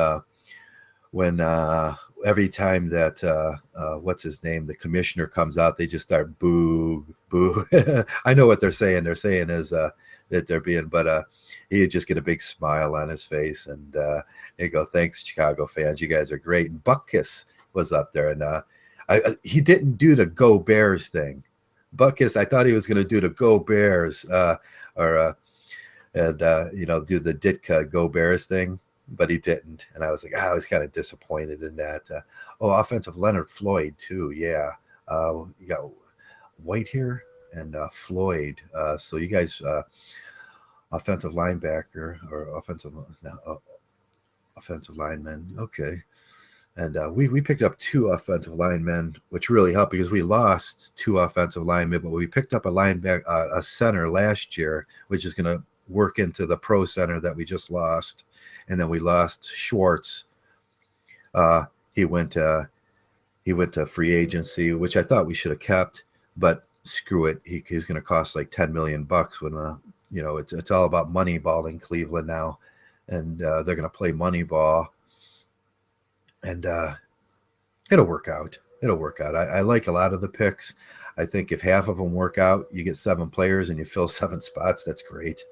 every time that what's his name, the commissioner comes out, they just start boo, boo. I know what they're saying. They're saying is that they're being, but he'd just get a big smile on his face, and they go, "Thanks, Chicago fans. You guys are great." And Buckus was up there, and he didn't do the "Go Bears" thing. Buckus, I thought he was going to do the "Go Bears" do the Ditka "Go Bears" thing, but he didn't. And I was like, I was kind of disappointed in that. Offensive Leonard Floyd too. Yeah. You got White here and Floyd. So you guys, offensive linebacker or offensive lineman. Okay. And we picked up 2 offensive linemen, which really helped because we lost 2 offensive linemen, but we picked up a center last year, which is going to work into the pro center that we just lost. And then we lost Schwartz. He went to free agency, which I thought we should have kept, but screw it. He's going to cost like $10 million when it's all about money ball in Cleveland now, and they're going to play money ball. And it'll work out. I like a lot of the picks. I think if half of them work out, you get 7 players and you fill 7 spots. That's great.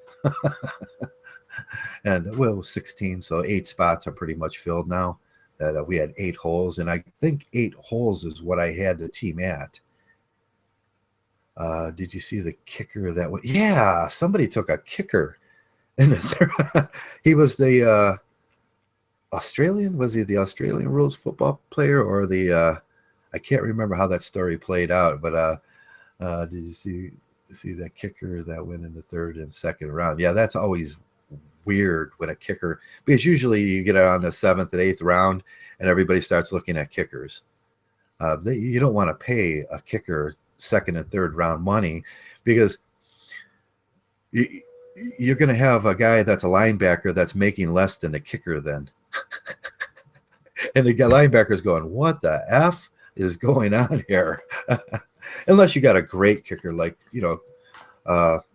And 16, so 8 spots are pretty much filled now. That we had 8 holes, and I think 8 holes is what I had the team at. Did you see the kicker that went? Yeah, somebody took a kicker, and he was the. Australian? Was he the Australian rules football player or the I can't remember how that story played out, but did you see that kicker that went in the 3rd and 2nd round? Yeah, that's always weird when a kicker, because usually you get on the 7th and 8th round and everybody starts looking at kickers. You don't want to pay a kicker 2nd and 3rd round money, because you're going to have a guy that's a linebacker that's making less than the kicker then. And the linebacker's going, what the F is going on here? Unless you got a great kicker, like,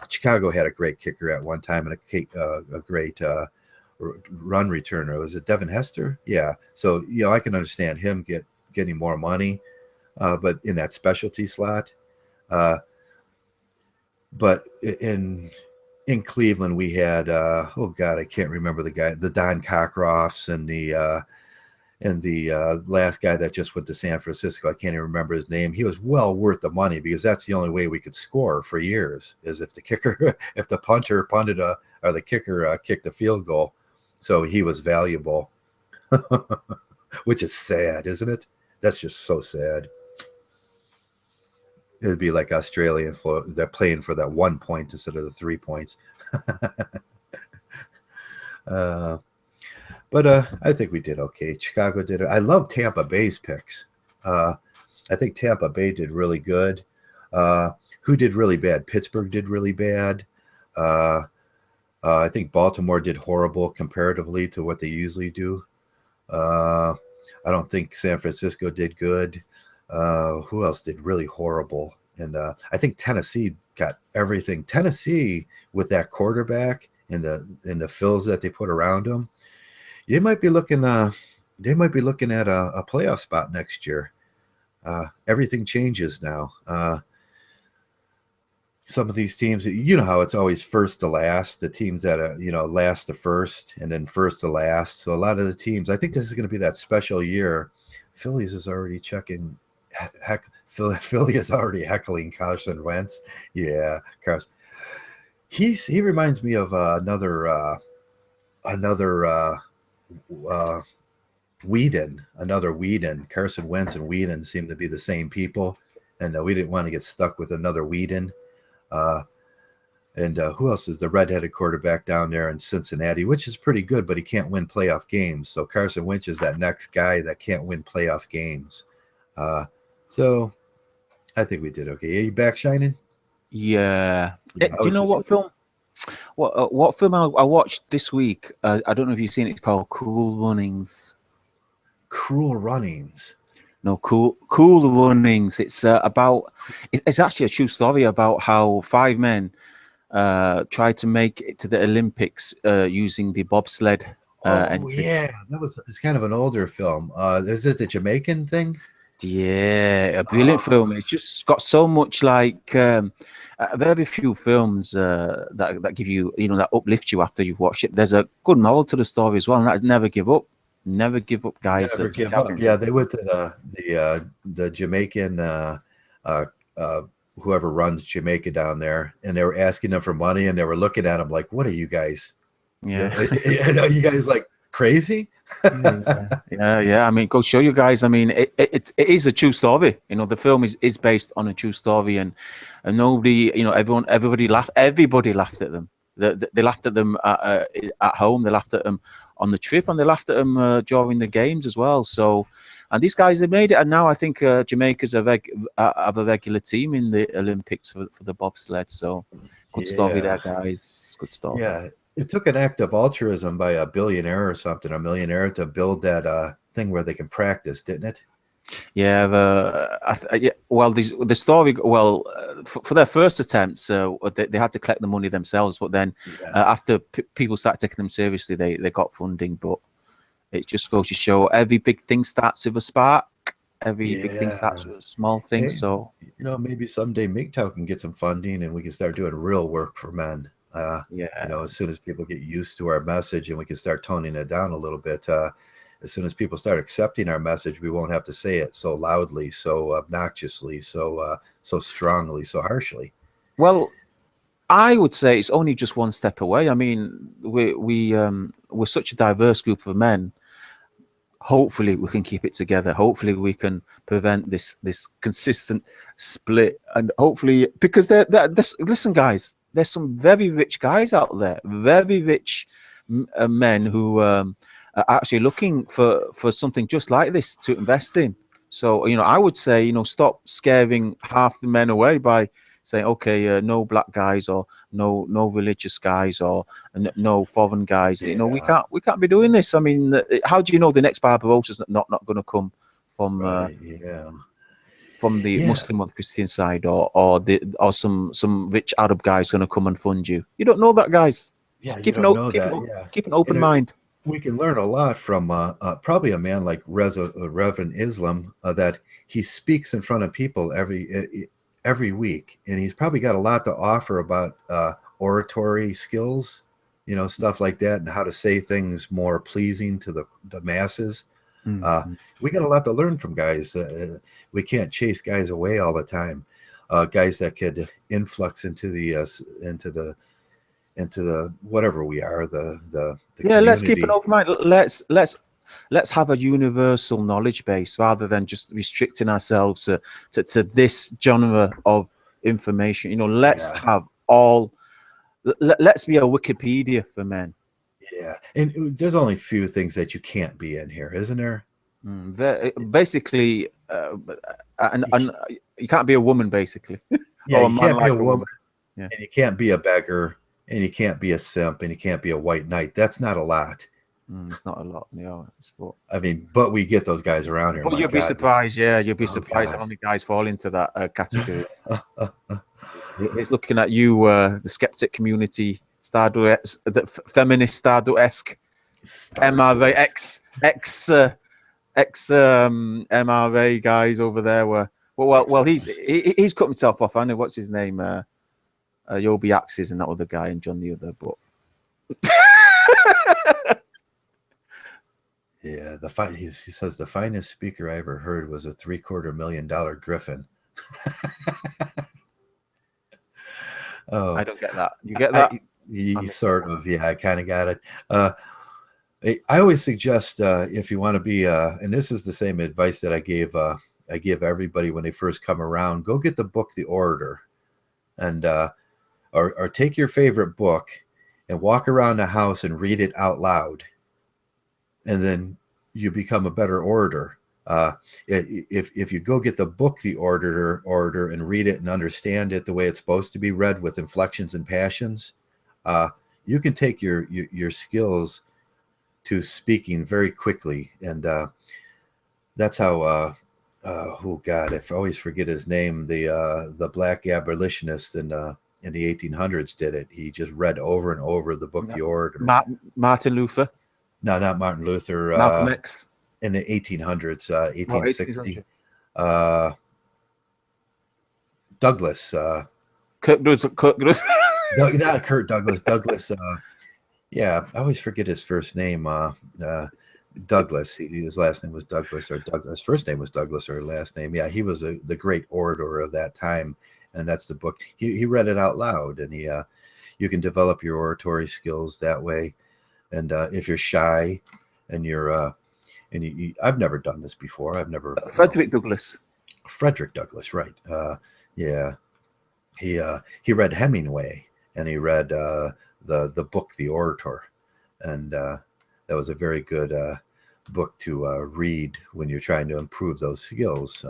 Chicago had a great kicker at one time and a great run returner. Was it Devin Hester? Yeah. So, I can understand him getting more money, but in that specialty slot. But in Cleveland, we had, I can't remember the guy, the Don Cockroffs and the last guy that just went to San Francisco. I can't even remember his name. He was well worth the money, because that's the only way we could score for years, is if the punter punted or the kicker kicked a field goal. So he was valuable, which is sad, isn't it? That's just so sad. It'd be like Australia, they're playing for that 1 point instead of the 3 points. But I think we did okay. Chicago did it. I love Tampa Bay's picks. I think Tampa Bay did really good. Who did really bad? Pittsburgh did really bad. I think Baltimore did horrible comparatively to what they usually do. I don't think San Francisco did good. Who else did really horrible? And I think Tennessee got everything. Tennessee, with that quarterback and the fills that they put around them, they might be looking at a playoff spot next year. Everything changes now. Some of these teams, how it's always first to last. The teams that last to first and then first to last. So a lot of the teams, I think this is going to be that special year. Phillies is already checking. Philly is already heckling Carson Wentz. Yeah, Carson. He reminds me of another Whedon. Carson Wentz and Whedon seem to be the same people, and we didn't want to get stuck with another Whedon. And who else is the redheaded quarterback down there in Cincinnati, which is pretty good, but he can't win playoff games. So Carson Wentz is that next guy that can't win playoff games. So I think we did okay. Are you back shining? Yeah. Do you know what film? What film I watched this week? I don't know if you've seen it. It's called Cool Runnings. Cruel Runnings. No, Cool Runnings. It's it's actually a true story about how 5 men tried to make it to the Olympics using the bobsled. Yeah, it's kind of an older film. Is it the Jamaican thing? Yeah, a brilliant film. It's just got so much very few films that give you, that uplift you after you've watched it. There's a good moral to the story as well, and that is never give up. Never give up, guys. Never give up. Yeah, they went to the Jamaican whoever runs Jamaica down there, and they were asking them for money, and they were looking at them like, "What are you guys? Yeah, are you guys like crazy?" Yeah. I mean, go show you guys. I mean, it is a true story. The film is based on a true story, and nobody, everybody laughed. Everybody laughed at them. They laughed at them at home. They laughed at them on the trip, and they laughed at them during the games as well. So, and these guys, they made it, and now I think Jamaica's have a regular team in the Olympics for the bobsled. So, good story there, guys. Good story. Yeah. It took an act of altruism by a billionaire or something, a millionaire, to build that thing where they can practice, didn't it? Yeah. Well, the story. Well, for their first attempts, they had to collect the money themselves. But then, after people started taking them seriously, they got funding. But it just goes to show every big thing starts with a spark. Every big thing starts with a small thing. Hey, so maybe someday Mgtow can get some funding, and we can start doing real work for men. As soon as people get used to our message and we can start toning it down a little bit, as soon as people start accepting our message, we won't have to say it so loudly, so obnoxiously, so strongly, so harshly. Well, I would say it's only just one step away. I mean, we're such a diverse group of men. Hopefully we can keep it together. Hopefully we can prevent this consistent split, and hopefully, because listen, guys, there's some very rich guys out there, very rich men who are actually looking for something just like this to invest in. So, I would say, stop scaring half the men away by saying, okay, no black guys, or no religious guys, or no foreign guys. We can't be doing this. I mean, how do you know the next Barbarossa's not going to come from from the Muslim or the Christian side, or some rich Arab guy's going to come and fund you? You don't know that, guys. Yeah, you don't know that. Yeah, keep an open mind. We can learn a lot from probably a man like Reverend Islam, that he speaks in front of people every week, and he's probably got a lot to offer about oratory skills, stuff like that, and how to say things more pleasing to the masses. We got a lot to learn from guys. We can't chase guys away all the time. Guys that could influx into the whatever we are, the community. Let's keep an open mind. Let's have a universal knowledge base rather than just restricting ourselves to this genre of information. Let's have all. Let's be a Wikipedia for men. Yeah, and there's only a few things that you can't be in here, isn't there? Basically, and you can't be a woman, basically. Yeah, you can't be a woman, and you can't be a beggar, and you can't be a simp, and you can't be a white knight. That's not a lot. It's not a lot, I mean, but we get those guys around here. But you'll be surprised, you'll be surprised how many guys fall into that category. It's looking at you, the skeptic community, Stardust, the feminist Stardust-esque, MRA ex MRA guys over there were well he's cut himself off. I know what's his name, Yobi Axis and that other guy, and John the other, but yeah, he says the finest speaker I ever heard was a $750,000 griffin. Oh, I don't get that. You get that? Sort of, yeah. I kind of got it. I always suggest, if you want to be, and this is the same advice that I give everybody when they first come around, go get the book The Orator, and or take your favorite book and walk around the house and read it out loud, and then you become a better orator. If you go get the book The Orator and read it and understand it the way it's supposed to be read, with inflections and passions, you can take your skills to speaking very quickly. And that's how oh God, I always forget his name, the black abolitionist in the 1800s did it. He just read over and over the book The Orator. Martin Luther? No, not Martin Luther. Malcolm X. In the 1800s, 1860. Douglas. Kirk Douglas. No, not Kirk Douglas. Douglas. Yeah, I always forget his first name. Douglas. His last name was Douglas, or Douglas. First name was Douglas, or last name. Yeah, he was the great orator of that time, and that's the book. He read it out loud, and you can develop your oratory skills that way. And if you're shy, and you're I've never done this before. I've never. Frederick Douglass. Frederick Douglass, right? Yeah. He read Hemingway, and he read the book The Orator, and that was a very good book to read when you're trying to improve those skills.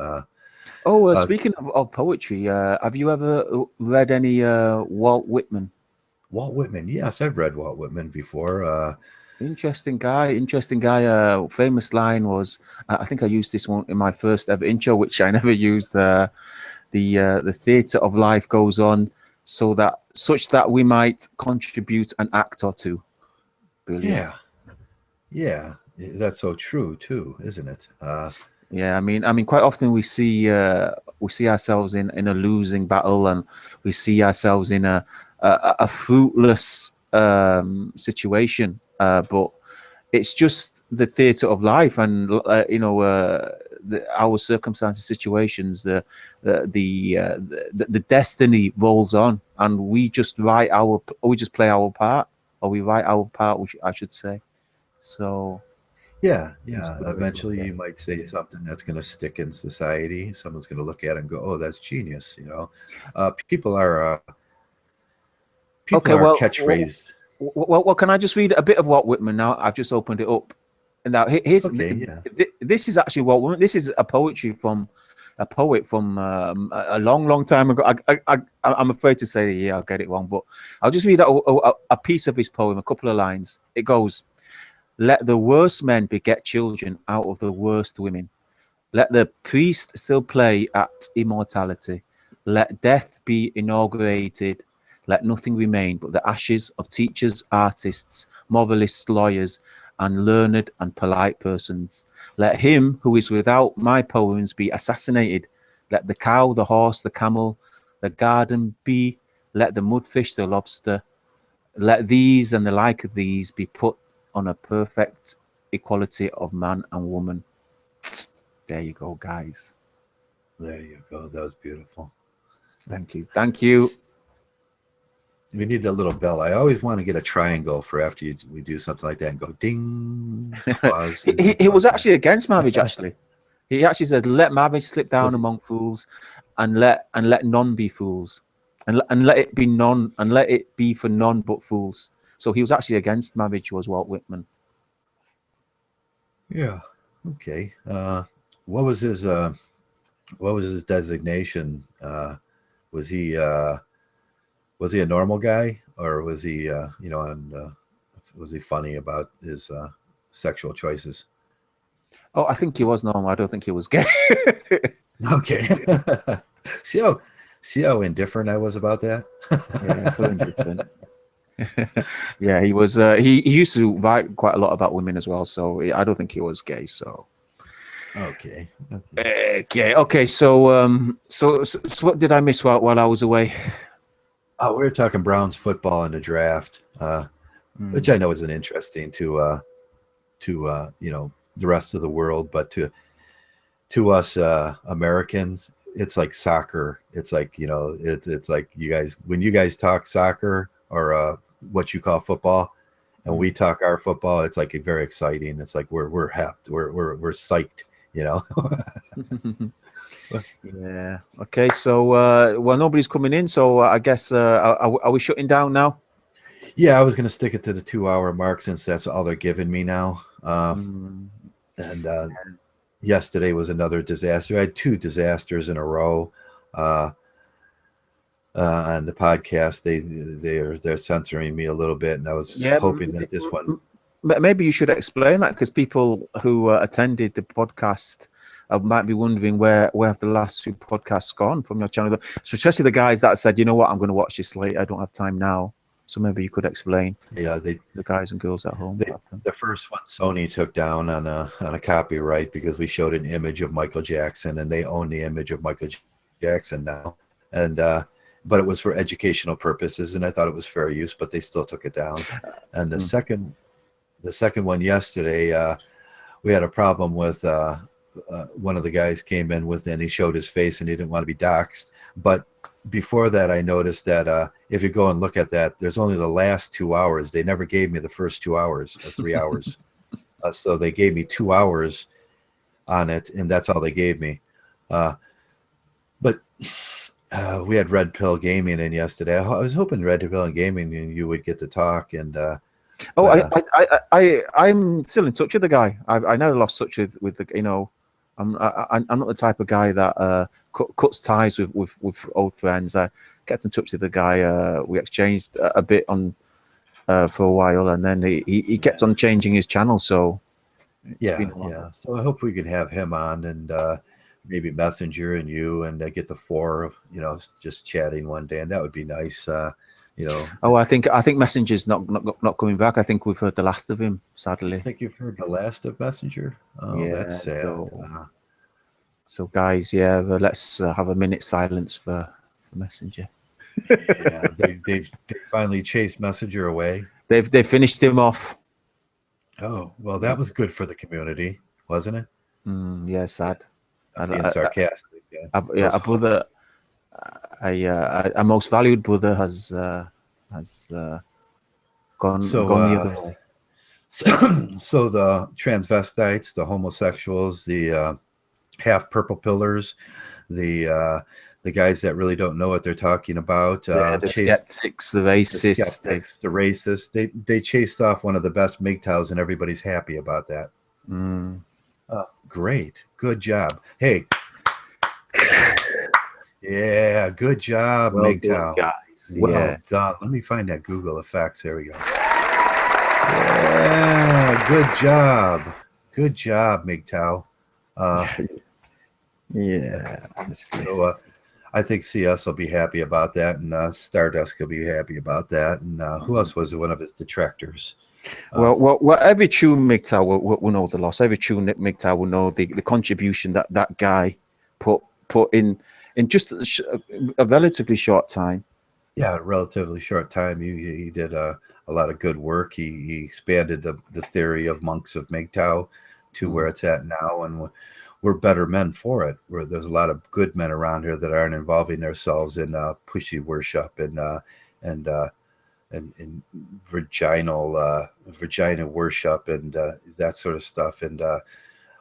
Speaking of poetry, have you ever read any Walt Whitman? Walt Whitman, yes, I've read Walt Whitman before. Interesting guy. Famous line was, I think I used this one in my first ever intro, which I never used. The theatre of life goes on, such that we might contribute an act or two. Brilliant. Yeah, that's so true too, isn't it? Yeah, I mean, quite often we see ourselves in a losing battle, and we see ourselves in a fruitless situation. But it's just the theatre of life, and our circumstances, situations, the destiny rolls on, and we just play our part, or we write our part, which I should say. So yeah. Eventually, you might say something that's going to stick in society. Someone's going to look at it and go, "Oh, that's genius." People are catchphrase. Well, can I just read a bit of Walt Whitman now? I've just opened it up. And now here's this is actually Walt Whitman. This is a poet from a long time ago. I'm afraid to say I'll get it wrong, but I'll just read a piece of his poem, a couple of lines. It goes, "Let the worst men beget children out of the worst women. Let the priest still play at immortality. Let death be inaugurated. Let nothing remain but the ashes of teachers, artists, moralists, lawyers, and learned and polite persons. Let him who is without my poems be assassinated. Let the cow, the horse, the camel, the garden bee, let the mudfish, the lobster, let these and the like of these be put on a perfect equality of man and woman." There you go, guys. There you go. That was beautiful. Thank you. We need a little bell. I always want to get a triangle for after we do something like that and go ding. He was actually against marriage. Actually, he actually said, "Let marriage slip down among fools, and let none be fools, and let it be none, and let it be for none but fools." So he was actually against marriage. Was Walt Whitman? Yeah. Okay. What was his designation? Was he a normal guy, or was he was he funny about his sexual choices? Oh, I think he was normal. I don't think he was gay. Okay. see how indifferent I was about that? Yeah, so indifferent. Yeah, he was. He used to write quite a lot about women as well. So I don't think he was gay. So. Okay. So what did I miss while I was away? Oh, we were talking Browns football in the draft, which I know isn't interesting to the rest of the world, but to us Americans, it's like soccer. It's like it's like you guys, when you guys talk soccer or what you call football, and we talk our football, it's like very exciting. It's like we're happy, we're psyched, Yeah. Okay. So well, nobody's coming in, so I guess are we shutting down now? Yeah, I was gonna stick it to the 2-hour mark since that's all they're giving me now. And yesterday was another disaster. I had 2 disasters in a row on the podcast. They're censoring me a little bit, and I was hoping that this one. Maybe you should explain that, because people who attended the podcast might be wondering where have the last 2 podcasts gone from your channel, especially the guys that said, you know what, I'm going to watch this later, I don't have time now. So maybe you could explain. Yeah, the guys and girls at home. The first one Sony took down on a copyright because we showed an image of Michael Jackson, and they own the image of Michael Jackson now, and but it was for educational purposes, and I thought it was fair use, but they still took it down. And the second one yesterday, we had a problem with one of the guys came in with, and he showed his face and he didn't want to be doxxed. But before that, I noticed that if you go and look at that, there's only the last 2 hours. They never gave me the first 2 hours or 3 hours. So they gave me 2 hours on it, and that's all they gave me. But we had Red Pill Gaming in yesterday. I was hoping Red Pill Gaming and you would get to talk. And I'm still in touch with the guy. I never lost touch with the I'm not the type of guy that cuts ties with old friends. I get in touch with the guy. We exchanged a bit on for a while, and then he kept on changing his channel. So yeah. So I hope we can have him on, and maybe Messenger and you, and get the 4 of just chatting one day, and that would be nice. Oh, I think Messenger's not coming back. I think we've heard the last of him, sadly. I think you've heard the last of Messenger. Oh, yeah, that's sad. So guys, let's have a minute silence for Messenger. Yeah, they finally chased Messenger away. They finished him off. Oh, well, that was good for the community, wasn't it? Yeah, sad. I'm being sarcastic. A brother, a most valued brother has gone the other way. So the transvestites, the homosexuals, the half purple pillars, the guys that really don't know what they're talking about, The skeptics, the racists, the racists. They chased off one of the best Mgtows, and everybody's happy about that. Great, good job. Hey, yeah, good job, Mgtow. Guys. Well done. Let me find that Google effects. There we go. Yeah, good job. Good job, Mgtow. Yeah, honestly. So, I think CS will be happy about that, and Stardust will be happy about that. And who else was one of his detractors? Well, every true Mgtow will know the loss. Every true Mgtow will know the contribution that guy put in just a relatively short time. Yeah, a relatively short time. He did a lot of good work. He expanded the theory of monks of Mgtow to where it's at now, and we're better men for it. Where there's a lot of good men around here that aren't involving themselves in pushy worship and vagina worship and that sort of stuff. And a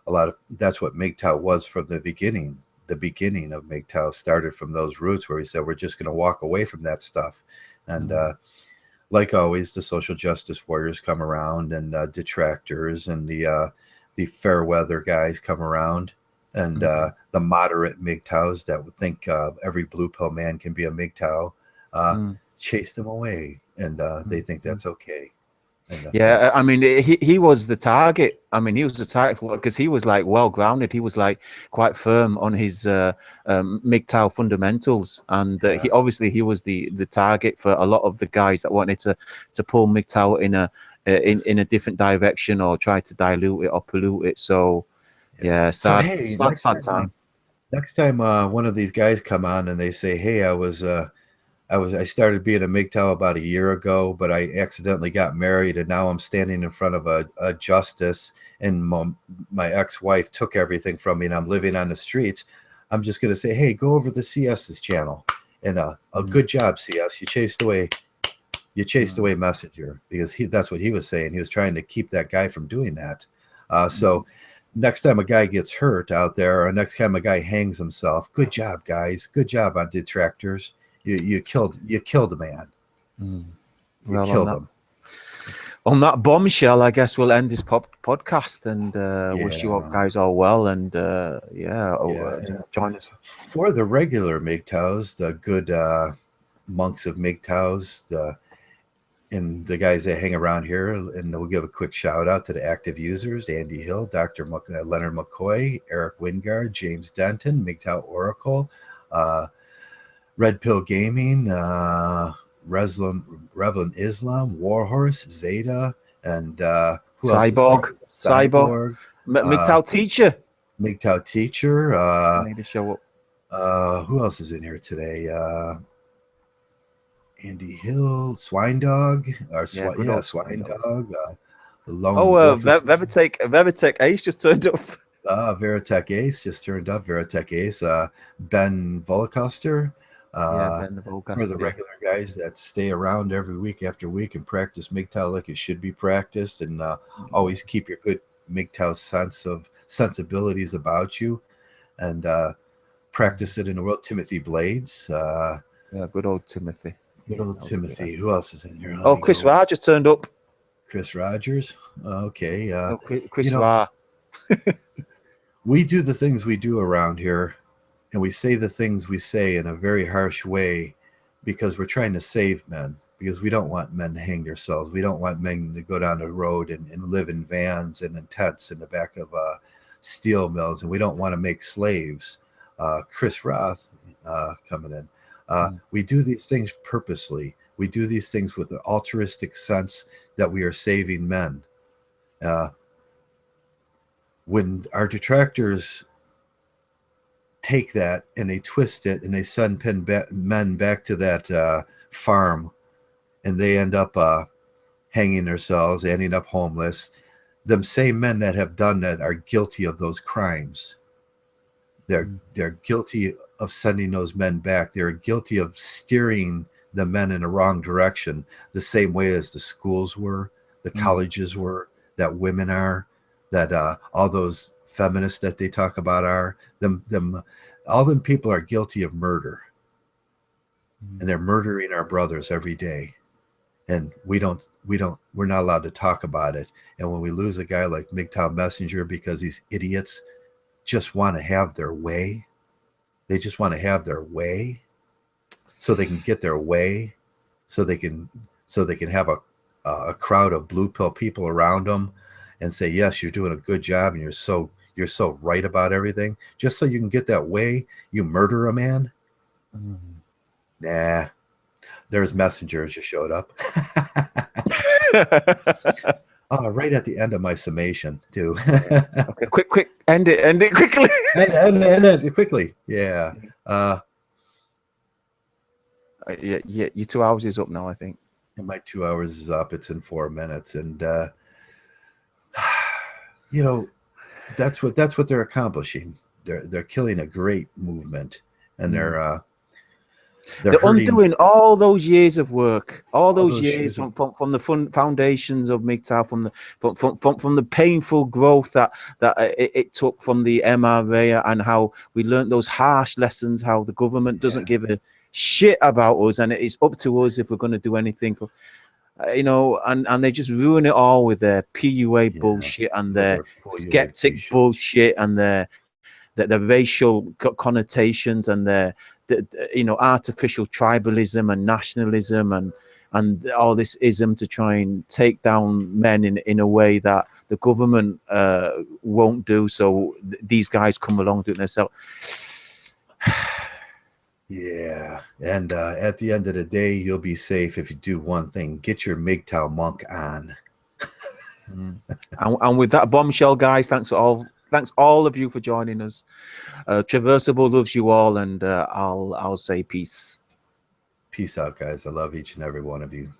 lot of that's what Mgtow was from the beginning. The beginning of Mgtow started from those roots where he said, we're just going to walk away from that stuff. And like always, the social justice warriors come around, and detractors, and the fair weather guys come around, and the moderate Mgtows that would think every blue pill man can be a Mgtow chase them away, and they think that's okay. Yeah, I mean, he was the target. I mean, he was the target because he was like well grounded. He was like quite firm on his Mgtow fundamentals, and he was the target for a lot of the guys that wanted to pull Mgtow in a different direction or try to dilute it or pollute it. So sad time. Next time one of these guys come on and they say, "Hey, I started being a Mgtow about a year ago, but I accidentally got married, and now I'm standing in front of a justice, and my ex-wife took everything from me, and I'm living on the streets." I'm just going to say, "Hey, go over to CS's channel, and a good job, CS. You chased away Messenger," because that's what he was saying. He was trying to keep that guy from doing that. So next time a guy gets hurt out there, or next time a guy hangs himself, good job, guys. Good job on detractors. You killed a man. You killed him. On that bombshell, I guess we'll end this podcast, and wish you all guys all well, and join us for the regular Mgtows, the good monks of Mgtows, and the guys that hang around here. And we'll give a quick shout out to the active users: Andy Hill, Dr. Leonard McCoy, Eric Wingard, James Denton, Mgtow Oracle, Red Pill Gaming, Reverend Islam, Warhorse, Zeta, and who Cyborg, Mgtow Teacher. Mgtow Teacher. Need to show up. Who else is in here today? Andy Hill, Swine Dog, Swine Dog. Veritech Ace just turned up. Veritech Ace just turned up. Veritech Ace. Ben Volicoster. For the regular guys that stay around every week after week and practice Mgtow like it should be practiced, and always keep your good Mgtow sensibilities about you, and practice it in the world. Timothy Blades. Good old Timothy. Good old Timothy. Who else is in here? Chris Rogers turned up. Chris Rogers. Okay. Chris Ra. We do the things we do around here, and we say the things we say in a very harsh way because we're trying to save men, because we don't want men to hang themselves. We don't want men to go down the road and live in vans and in tents in the back of steel mills, and we don't want to make slaves. Chris Roth coming in. We do these things purposely. We do these things with an altruistic sense that we are saving men. When our detractors take that and they twist it and they send men back to that farm, and they end up hanging themselves, ending up homeless, them same men that have done that are guilty of those crimes. They're guilty of sending those men back. They're guilty of steering the men in the wrong direction, the same way as the schools were, the colleges were, that women are, that all those feminists that they talk about are all them people are guilty of murder, and they're murdering our brothers every day, and we're not allowed to talk about it. And when we lose a guy like Mgtow Messenger because these idiots just want to have their way, they just want to have their way, so they can get their way, so they can have a crowd of blue pill people around them and say, yes, you're doing a good job and you're so right about everything, just so you can get that way, you murder a man. Nah, there's Messenger just showed up. Right at the end of my summation too. Okay, quick, end it quickly. end it quickly. Yeah. Yeah, your 2 hours is up now, I think. And my 2 hours is up. It's in 4 minutes, and you know, that's what they're accomplishing. They're killing a great movement, and they're undoing all those years of work, all those years from the foundations of Mgtow, from the painful growth that it took from the MRA, and how we learned those harsh lessons, how the government doesn't give a shit about us, and it's up to us if we're going to do anything. And they just ruin it all with their PUA bullshit and their skeptic bullshit and their racial connotations and their artificial tribalism and nationalism and all this ism to try and take down men in a way that the government won't do. So these guys come along doing it themselves. Yeah, and at the end of the day, you'll be safe if you do one thing: get your Mgtow monk on. And with that bombshell, guys, thanks all of you for joining us. Traversable loves you all, and I'll say peace. Peace out, guys. I love each and every one of you.